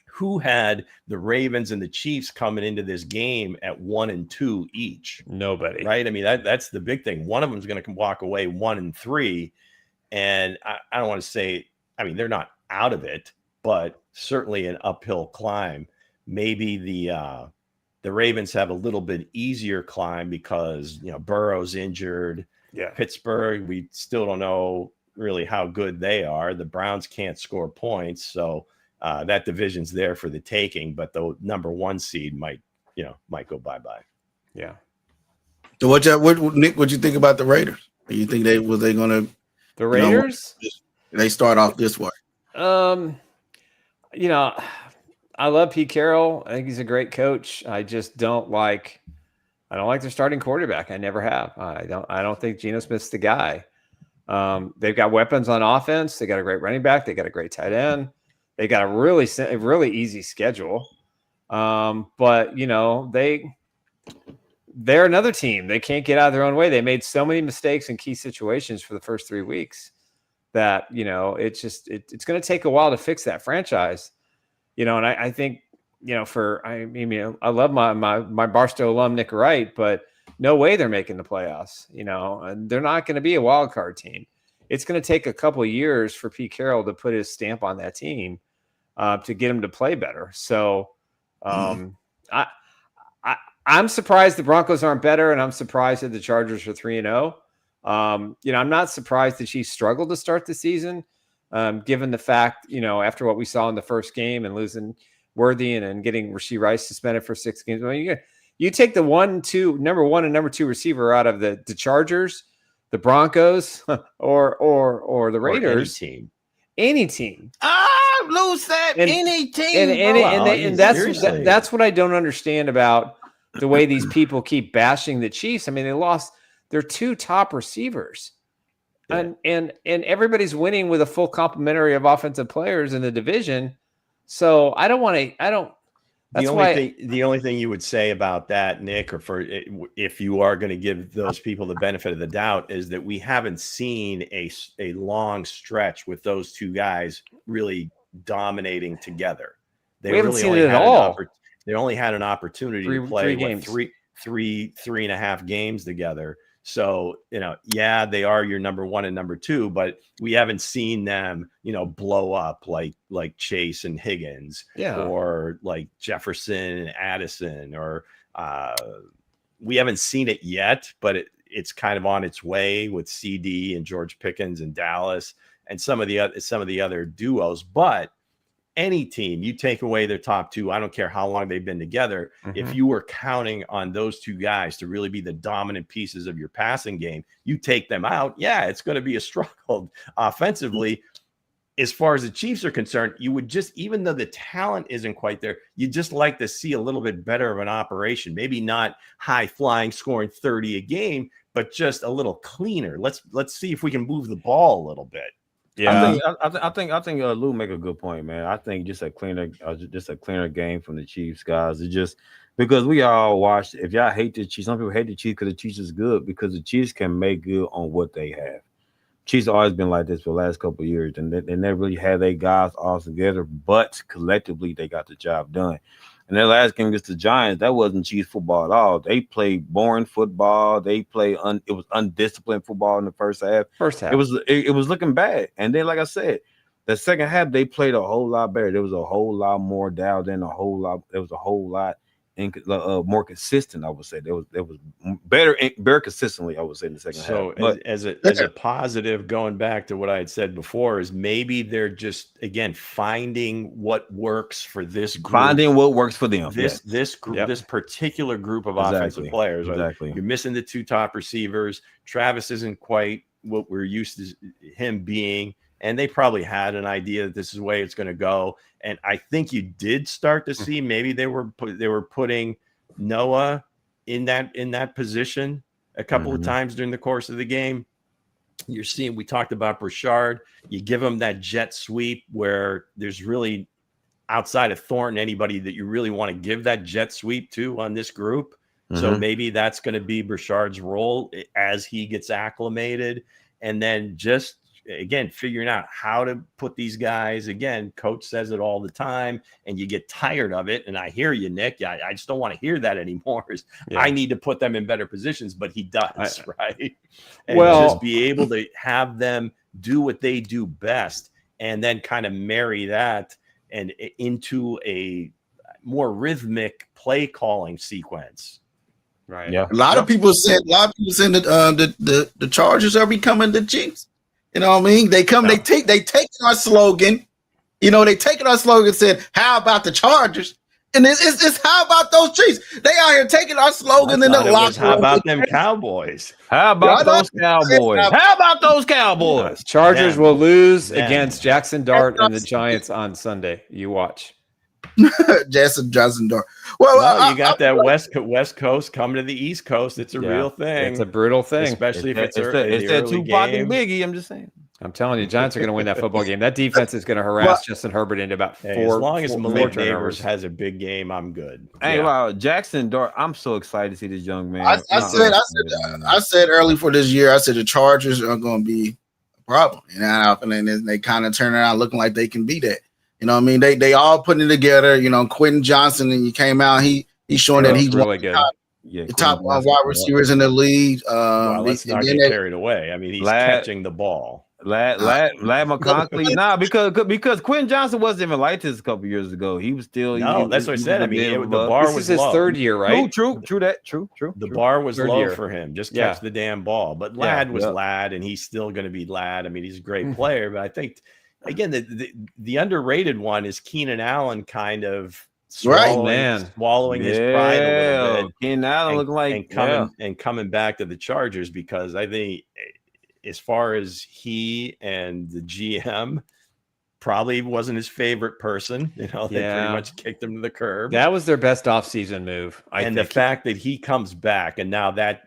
who had the Ravens and the Chiefs coming into this game at 1-2 each? Nobody. Right. I mean, that's the big thing. One of them is going to walk away 1-3. And I don't want to say, I mean, they're not out of it, but certainly an uphill climb. Maybe the Ravens have a little bit easier climb because, Burrow's injured. Yeah. Pittsburgh, we still don't know really how good they are. The Browns can't score points. So that division's there for the taking, but the number 1 seed might go bye-bye. Yeah. So Nick, what you think about the Raiders? You think they going to the Raiders? They start off this way. I love Pete Carroll. I think he's a great coach. I just don't like their starting quarterback. I never have. I don't think Geno Smith's the guy. They've got weapons on offense. They got a great running back. They got a great tight end. They got a really easy schedule. But they're another team. They can't get out of their own way. They made so many mistakes in key situations for the first 3 weeks that, it's going to take a while to fix that franchise. And I think, I love my Barstow alum, Nick Wright, but no way they're making the playoffs, and they're not going to be a wild card team. It's going to take a couple of years for Pete Carroll to put his stamp on that team to get him to play better. So I'm surprised the Broncos aren't better, and I'm surprised that the Chargers are 3-0. I'm not surprised the Chiefs struggled to start the season, given the fact, after what we saw in the first game and losing Worthy and getting Rashee Rice suspended for 6 games. I mean, you take the number 1 and number 2 receiver out of the Chargers, the Broncos, or the Raiders. Or any team. Lose that any team. And that's what I don't understand about the way these people keep bashing the Chiefs. I mean, they lost their 2 top receivers. Yeah. And everybody's winning with a full complementary of offensive players in the division. So I don't want to. The only thing you would say about that, Nick, or if you are going to give those people the benefit of the doubt, is that we haven't seen a long stretch with those 2 guys really dominating together. We haven't seen it at all. They only had an opportunity to play three and a half games together. So, they are your number 1 and number 2, but we haven't seen them, blow up like Chase and Higgins, or like Jefferson and Addison, or we haven't seen it yet, but it's kind of on its way with CD and George Pickens and Dallas and some of the other duos. But any team, you take away their top 2, I don't care how long they've been together. Mm-hmm. If you were counting on those 2 guys to really be the dominant pieces of your passing game, you take them out. Yeah, it's going to be a struggle offensively. As far as the Chiefs are concerned, you would just, even though the talent isn't quite there, you just like to see a little bit better of an operation. Maybe not high flying, scoring 30 a game, but just a little cleaner. Let's see if we can move the ball a little bit. Yeah, I think Lou make a good point, man. I think just a cleaner game from the Chiefs, guys. It's just because we all watched. If y'all hate the Chiefs, some people hate the Chiefs because the Chiefs is good, because the Chiefs can make good on what they have. Chiefs always been like this for the last couple of years, and they never really had their guys all together, but collectively they got the job done. And their last game against the Giants, that wasn't Chiefs football at all. They played boring football. They played it was undisciplined football in the first half. It was looking bad. And then, like I said, the second half they played a whole lot better. There was a whole lot more dialed in, there was a whole lot more consistent. I would say there was better consistently. I would say in the second half. So as a positive, going back to what I had said before, is maybe they're just again finding what works for this group, finding what works for them. This group, this particular group of offensive players. Exactly. You're missing the 2 top receivers. Travis isn't quite what we're used to him being. And they probably had an idea that this is the way it's going to go. And I think you did start to see maybe they were putting Noah in that position a couple of times during the course of the game. You're seeing, we talked about Burchard. You give him that jet sweep where there's really, outside of Thornton, anybody that you really want to give that jet sweep to on this group. So maybe that's going to be Burchard's role as he gets acclimated. And then just, again, figuring out how to put these guys, again, coach says it all the time, and you get tired of it. And I hear you, Nick. I just don't want to hear that anymore. I need to put them in better positions, but he does, right? And just be able to have them do what they do best and then kind of marry that and into a more rhythmic play calling sequence. Right. Yeah. A lot of people said that the Chargers are becoming the Chiefs. You know what I mean? They take our slogan. You know, they taking our slogan and said, "How about the Chargers?" And it's how about those Chiefs? They out here taking our slogan in the locker room. How about them Cowboys? How about those Cowboys? How about those Cowboys? Chargers will lose against Jackson Dart and the Giants on Sunday. You watch. Jackson Dart. Well, you got that West Coast coming to the East Coast. It's a real thing. It's a brutal thing, especially if it's that Tupac and Biggie. I'm just saying. I'm telling you, Giants are going to win that football game. That defense is going to harass Justin Herbert into about four. As long as Malik Neighbors has a big game, I'm good. Hey, wow, Jackson Dart. I'm so excited to see this young man. I said early for this year, I said the Chargers are going to be a problem, and they kind of turn around looking like they can be that. You know what I mean? They all putting it together. You know, Quentin Johnson, and he came out. He's showing that he's really good. The top wide receivers in the league. Let's not get carried away. I mean, he's catching the ball. Lad McConkey. Because Quentin Johnson wasn't even like this a couple years ago. He was still. No, that's what I said. I mean, the bar was his third year, right? True. The bar was low for him. Just catch the damn ball. But Lad was Lad, and he's still going to be Lad. I mean, he's a great player, but I think. Again, the underrated one is Keenan Allen kind of swallowing his pride a little bit. Keenan Allen looking like coming back to the Chargers, because I think as far as he and the GM probably wasn't his favorite person. You know, they pretty much kicked him to the curb. That was their best offseason move. The fact that he comes back, and now that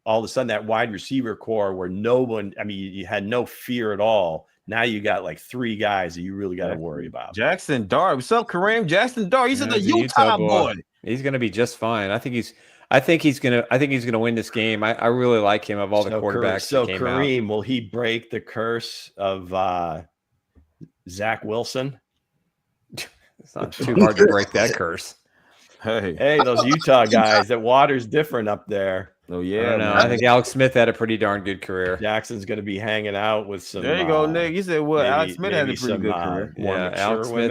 all of a sudden that wide receiver core where no one, I mean, you had no fear at all. Now you got like three guys that you really got to worry about. Jackson Dart. What's up, Kareem? Jackson Dart. He's the Utah boy. He's going to be just fine. I think he's going to win this game. I really like him of all the quarterbacks. So Kareem, will he break the curse of Zach Wilson? It's not too hard to break that curse. Hey, those Utah guys, that water's different up there. Oh yeah, I think Alex Smith had a pretty darn good career. Jackson's going to be hanging out with some. There you go, Nick. You said what? Alex Smith had a pretty good career. Yeah, Alex Smith.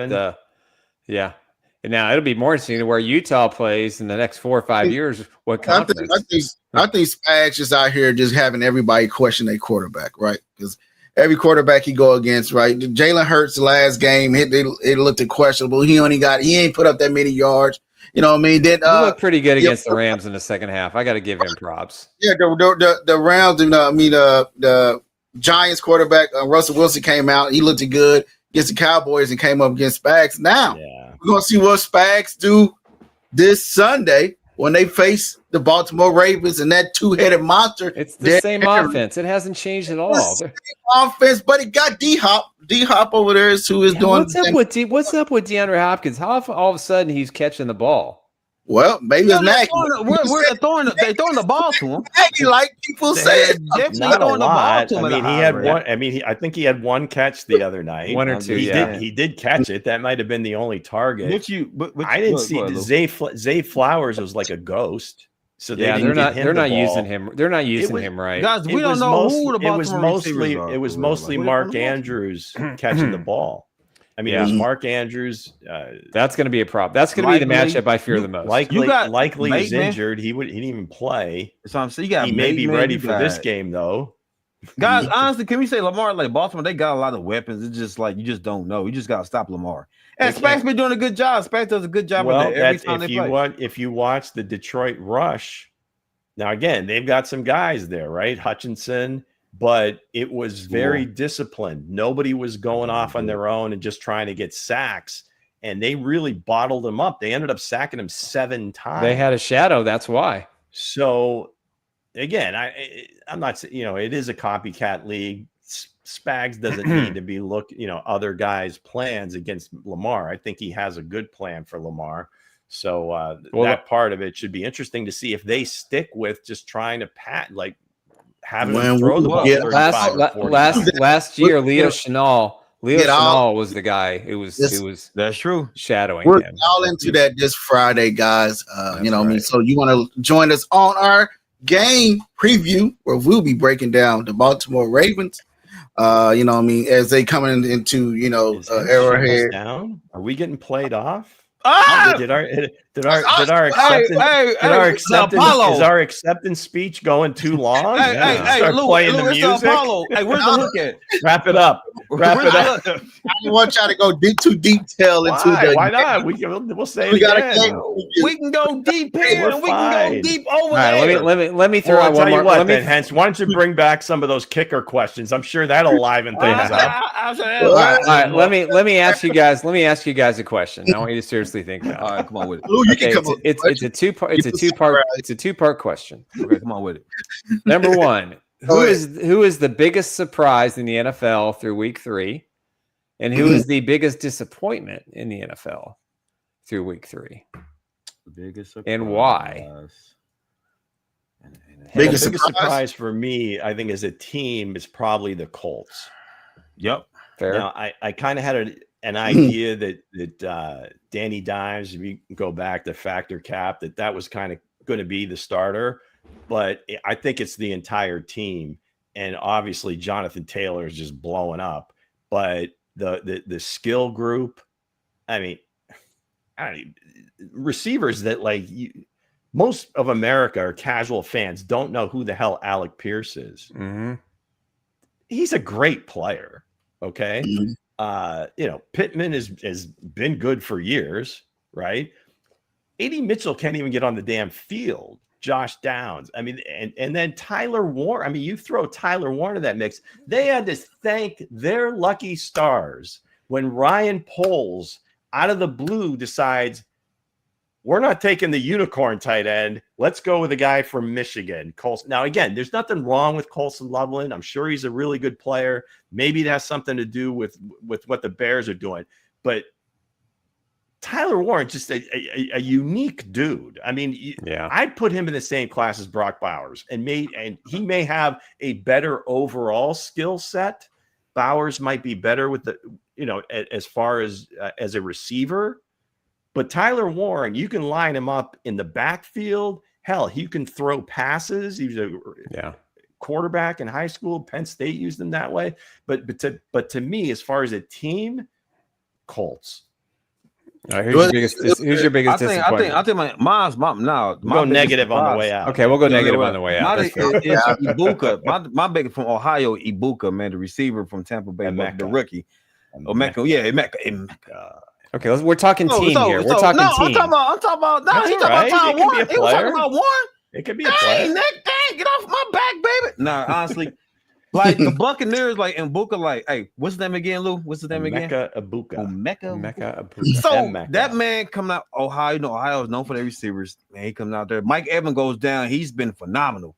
And now it'll be more interesting to where Utah plays in the next 4 or 5 years. What conference? I think Spags is out here just having everybody question their quarterback, right? Because every quarterback he go against, right? Jalen Hurts last game, it looked questionable. He ain't put up that many yards. You know what I mean? He looked pretty good against the Rams in the second half. I got to give him props. Yeah, the Rams. The Giants quarterback Russell Wilson came out. He looked good against the Cowboys and came up against Spags. Now we're gonna see what Spags do this Sunday when they face the Baltimore Ravens and that two-headed monster. It's the same offense. It hasn't changed at all. Same offense, but it got D-Hop. D-Hop over there is who is doing. What's up with DeAndre Hopkins? How all of a sudden he's catching the ball? Well, maybe it's Nagy. They're throwing the ball to him. Nagy, like people said, not a lot. I mean, he had one. I mean, I think he had one catch the other night. One or two. He did catch it. That might have been the only target. I didn't see Zay Flowers was like a ghost. So they're not using him. They're not using him right. Guys, we don't know who the Baltimore receivers are. It was mostly Mark Andrews catching the ball. I mean, it was Mark Andrews. That's going to be a problem. That's going to be the matchup I fear the most. Likely he's injured. He didn't even play. So I'm saying he may be ready for this game, though. Guys, honestly, can we say Lamar, like Baltimore, they got a lot of weapons. It's just like you just don't know. You just got to stop Lamar. And Spags been doing a good job. Spags does a good job with that every time they play. If you watch the Detroit Rush, now again, they've got some guys there, right? Hutchinson. But it was very disciplined. Nobody was going off on their own and just trying to get sacks. And they really bottled him up. They ended up sacking him 7 times. They had a shadow. That's why. So again, I'm not, it is a copycat league. Spags doesn't need to be other guys' plans against Lamar. I think he has a good plan for Lamar. So that part of it should be interesting to see if they stick with just trying to having him throw the ball 35 or 40 last year, Leo Chenal was the guy who was that's true shadowing We're him. all into that this Friday, guys. You know what I mean? right. So you want to join us on our game preview where we'll be breaking down the Baltimore Ravens. You know what I mean, as they coming into Arrowhead. Down? Are we getting played off? Ah! Did our acceptance speech going too long? Hey, Lou, playing the music. Hey, where's the hook at? Wrap it up. I don't want y'all to go too detail into the. Why not? We'll say We it got again. We can go deep here and we can go deep over All right, there. let me throw out one more. Hence, why don't you bring back some of those kicker questions? I'm sure that'll liven things up. All right, let me ask you guys. Let me ask you guys a question. I want you to seriously think about it. All right, come on with it. Lou, you Okay, can come it's a two-part question. Okay, come on with it. Number one, who is the biggest surprise in the NFL through week 3, and who is the biggest disappointment in the NFL through week 3, and why? Biggest surprise for me, I think, as a team, is probably the Colts. Yep, fair. Now, I kind of had an idea that Danny Dimes, if you go back to Factor Cap, that was kind of going to be the starter, but I think it's the entire team, and obviously Jonathan Taylor is just blowing up. But the skill group, I mean, receivers that most of America or casual fans don't know who the hell Alec Pierce is. Mm-hmm. He's a great player. Okay. Mm-hmm. Pittman has been good for years, right? A.D. Mitchell can't even get on the damn field. Josh Downs. I mean, and then Tyler Warren. I mean, you throw Tyler Warren in that mix. They had to thank their lucky stars when Ryan Poles out of the blue decides, we're not taking the unicorn tight end. Let's go with a guy from Michigan, Colson. Now, again, there's nothing wrong with Colson Loveland. I'm sure he's a really good player. Maybe it has something to do with what the Bears are doing. But Tyler Warren, just a unique dude. I mean, I'd put him in the same class as Brock Bowers, and he may have a better overall skill set. Bowers might be better with as far as a receiver. But Tyler Warren, you can line him up in the backfield. Hell, he can throw passes. He was a quarterback in high school. Penn State used him that way. But to me, as far as a team, Colts. All right, who's your biggest disappointment? I think mine's go negative on the way out. Okay, we'll go negative on the way out. It's Ibuka. My big from Ohio, Ibuka, man, the receiver from Tampa Bay, the rookie. Emeka. Okay, we're talking team here. We're talking team. I'm talking about. No, he's talking about Tyler Warren. He was talking about Warren. It could be a player. Dang, get off my back, baby. Nah, honestly, like the Buccaneers, Ibuka, hey, what's his name again, Lou? What's his name again? Emeka Ibuka. So that man coming out Ohio, Ohio is known for their receivers. Man, he coming out there. Mike Evans goes down. He's been phenomenal.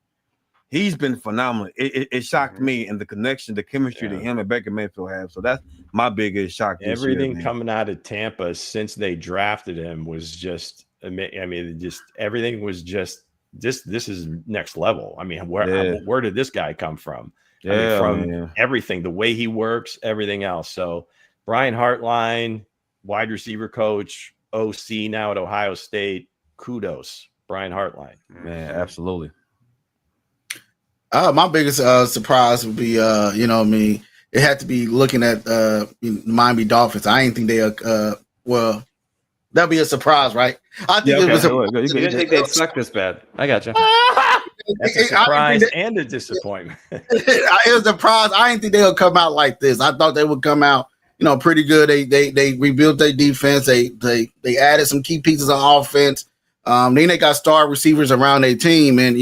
It shocked me, and the connection, the chemistry that him and Baker Mayfield have. So that's my biggest shock. Everything coming out of Tampa since they drafted him was just, I mean, just everything was just this is next level. I mean, where did this guy come from? Everything, the way he works, everything else. So Brian Hartline, wide receiver coach, OC now at Ohio State. Kudos, Brian Hartline. Man, absolutely. My biggest surprise would be, it had to be looking at Miami Dolphins. I didn't think that'd be a surprise, right? I think it was. You didn't think they'd suck this bad. I gotcha. That's a surprise and a disappointment. It was a surprise. I didn't think they would come out like this. I thought they would come out, pretty good. They rebuilt their defense. They added some key pieces on offense. Then they got star receivers around their team, and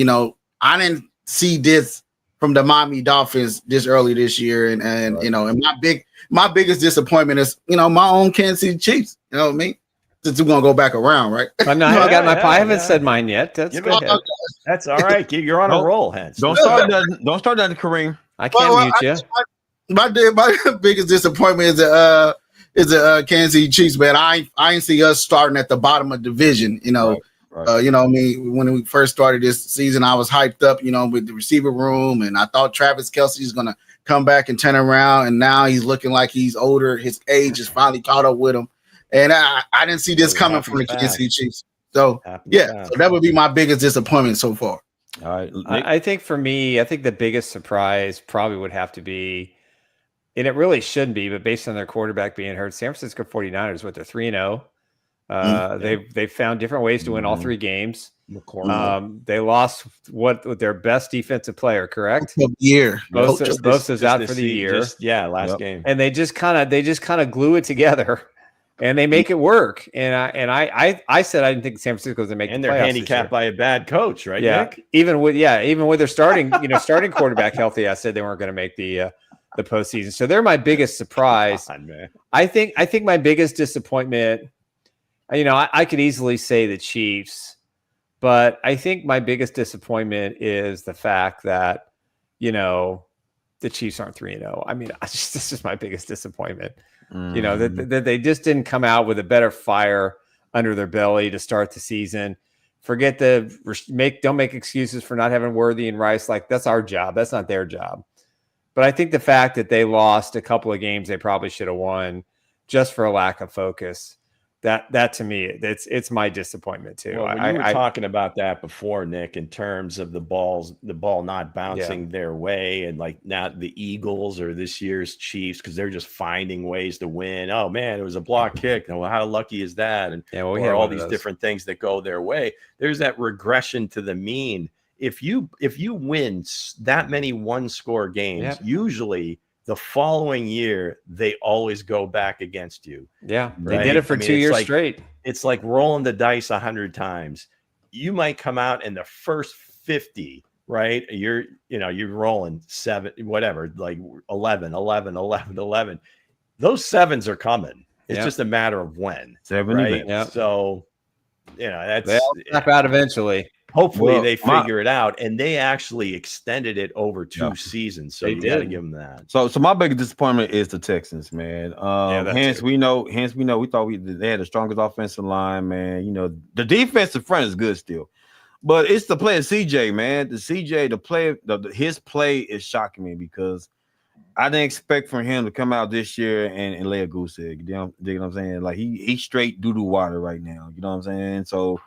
I didn't see this from the Miami Dolphins this early this year, and and my biggest disappointment is my own Kansas City Chiefs. You know what I mean? since we're gonna go back around, right? I got my. I haven't said mine yet. That's good. That's all right. You're on a roll, hence. Don't start that, Kareem. I can't mute you. My biggest disappointment is the Kansas City Chiefs, man. I ain't see us starting at the bottom of the division. You know, Right. You know, I mean, when we first started this season, I was hyped up, you know, with the receiver room, and I thought Travis Kelce's gonna come back and turn around, and now he's looking like he's older. His age is finally caught up with him, and I didn't see this coming from the Kansas City Chiefs. So so that would be my biggest disappointment so far. All right, I think for me, I think the biggest surprise probably would have to be, and it really shouldn't be, but based on their quarterback being hurt, San Francisco 49ers, what, they're 3-0. They've found different ways to win all 3 games. They lost what their best defensive player, correct? Year. Bosa's out for the year. Last game. And they just kind of glue it together, and they make it work. And I said I didn't think San Francisco was going to make. And they're handicapped by a bad coach, right? Yeah. Nick? Even with their starting quarterback healthy, I said they weren't going to make the postseason. So they're my biggest surprise. Man. I think my biggest disappointment. You know, I could easily say the Chiefs, but I think my biggest disappointment is the fact that, you know, the Chiefs aren't 3-0. I mean, this is my biggest disappointment. You know, that they just didn't come out with a better fire under their belly to start the season. Forget don't make excuses for not having Worthy and Rice. Like, that's our job. That's not their job. But I think the fact that they lost a couple of games they probably should have won just for a lack of focus, that to me, it's my disappointment too. Well, you were talking about that before, Nick, in terms of the ball not bouncing their way, and like now the Eagles or this year's Chiefs, because they're just finding ways to win. Oh man, it was a block kick. Well, how lucky is that? And we had all these different things that go their way. There's that regression to the mean. If you win that many one-score games, usually the following year, they always go back against you. Yeah, right? They did it for 2 years straight. It's like rolling the dice 100 times. You might come out in the first 50, right? You're rolling 7, whatever, like 11. Those 7s are coming. It's just a matter of when. 7, right? Yeah. So, you know, they all snap out eventually. Hopefully they figure it out, and they actually extended it over 2 seasons. So you got to give them that. So my biggest disappointment is the Texans, man. Hence we know we thought they had the strongest offensive line, man. You know, the defensive front is good still, but it's the player CJ, man. His play is shocking me because I didn't expect from him to come out this year and lay a goose egg. You know what I'm saying? Like he's straight doo-doo water right now. You know what I'm saying? So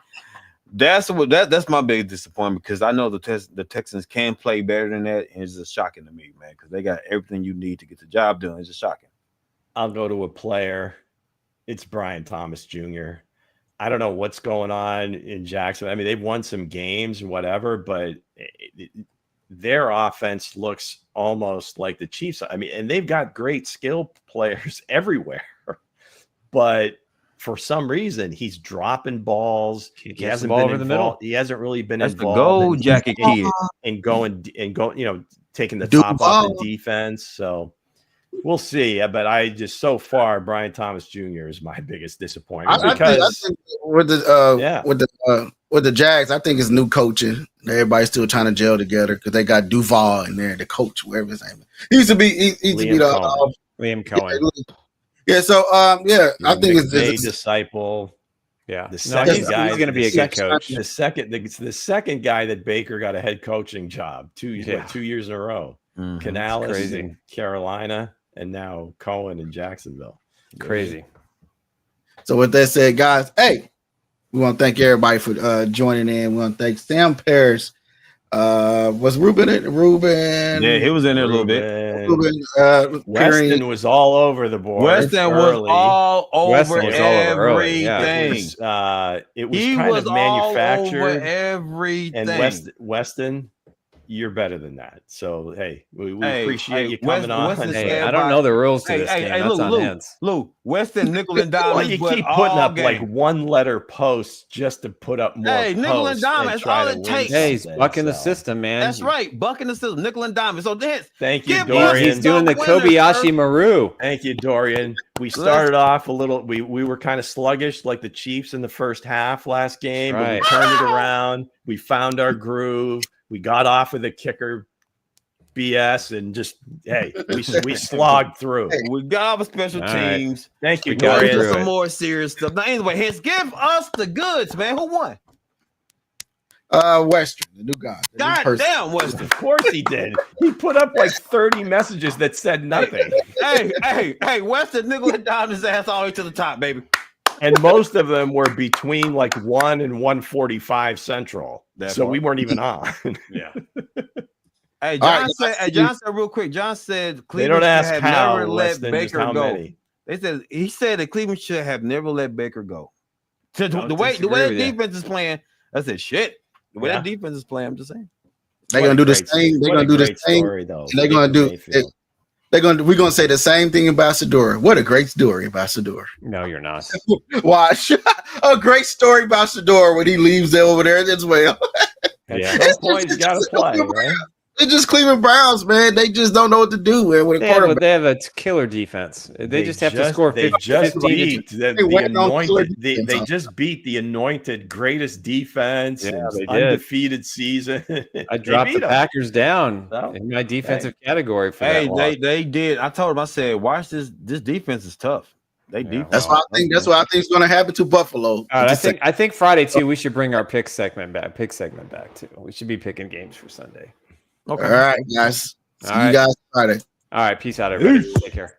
that's my biggest disappointment, because I know the Texans can play better than that, and it's just shocking to me, man, because they got everything you need to get the job done. It's just shocking. I'll go to a player. It's Brian Thomas Jr. I don't know what's going on in Jacksonville. I mean, they've won some games and whatever, but their offense looks almost like the Chiefs. I mean, and they've got great skill players everywhere, but for some reason, he's dropping balls. He hasn't been over the middle. He hasn't really been involved. The gold jacket kid and going, you know, taking the top off the defense. So we'll see. But so far, Brian Thomas Jr. is my biggest disappointment. I think with the Jags, I think it's new coaching. Everybody's still trying to gel together because they got Duval in there, the coach, whatever his name is. He used to be Liam Cohen. Yeah, so I think it's a disciple. Yeah, the second guy he's going to be a good coach. The second guy that Baker got a head coaching job 2 years in a row. Canales in Carolina, and now Cohen in Jacksonville. Crazy. So with that said, guys, hey, we want to thank everybody for joining in. We want to thank Sam Paris. Was Ruben in it? Ruben. Yeah, he was in there a little bit. Weston was all over the board. Weston was all over everything. It was kind of manufactured. Everything. And Weston, you're better than that. So hey, we appreciate you coming on. Hey, I don't know the rules to this game. That's on hands. Lou, Weston nickel and dime. Well, you keep putting up like one letter posts just to put up more. Hey, nickel and dime. That's all it takes. Hey, he's bucking the system, man. That's right, bucking the system. Nickel and dime. So thank you, Dorian. He's doing the Kobayashi Maru. Thank you, Dorian. We started off a little. We were kind of sluggish, like the Chiefs in the first half last game. But we turned it around. We found our groove. We got off of the kicker BS and just we slogged through. Hey, we got our special teams. Thank you, Dorian. Some more serious stuff. Now, anyway, give us the goods, man. Who won? Western, the new guy. God damn, Western. Of course he did. He put up like 30 messages that said nothing. Hey, Western nickel and dime his ass all the way to the top, baby. And most of them were between like 1 and 1:45 Central. So we weren't even on. Yeah. Hey, John said real quick. John said Cleveland they don't ask have how never let Baker go. Many. He said that Cleveland should have never let Baker go. So the way that defense is playing, I said shit. The way that defense is playing, I'm just saying. They're gonna do the same. They're gonna do the same. They're gonna do. We're gonna say the same thing about Sador. What a great story about Sador. No, you're not. Watch a great story about Sador when he leaves over there as well. At some point, he's got to play, right? It's just Cleveland Browns, man. They just don't know what to do with a quarterback. They have a killer defense. They just have to score 50. They just beat the anointed greatest defense in undefeated season. I dropped the Packers down in my defensive category for that. They did. I told them, I said, watch this. This defense is tough. That's what I think. That's what I think is going to happen to Buffalo. I think Friday too. We should bring our pick segment back too. We should be picking games for Sunday. Okay. All right, guys. See you guys Friday. All right. Peace out, everybody. Take care.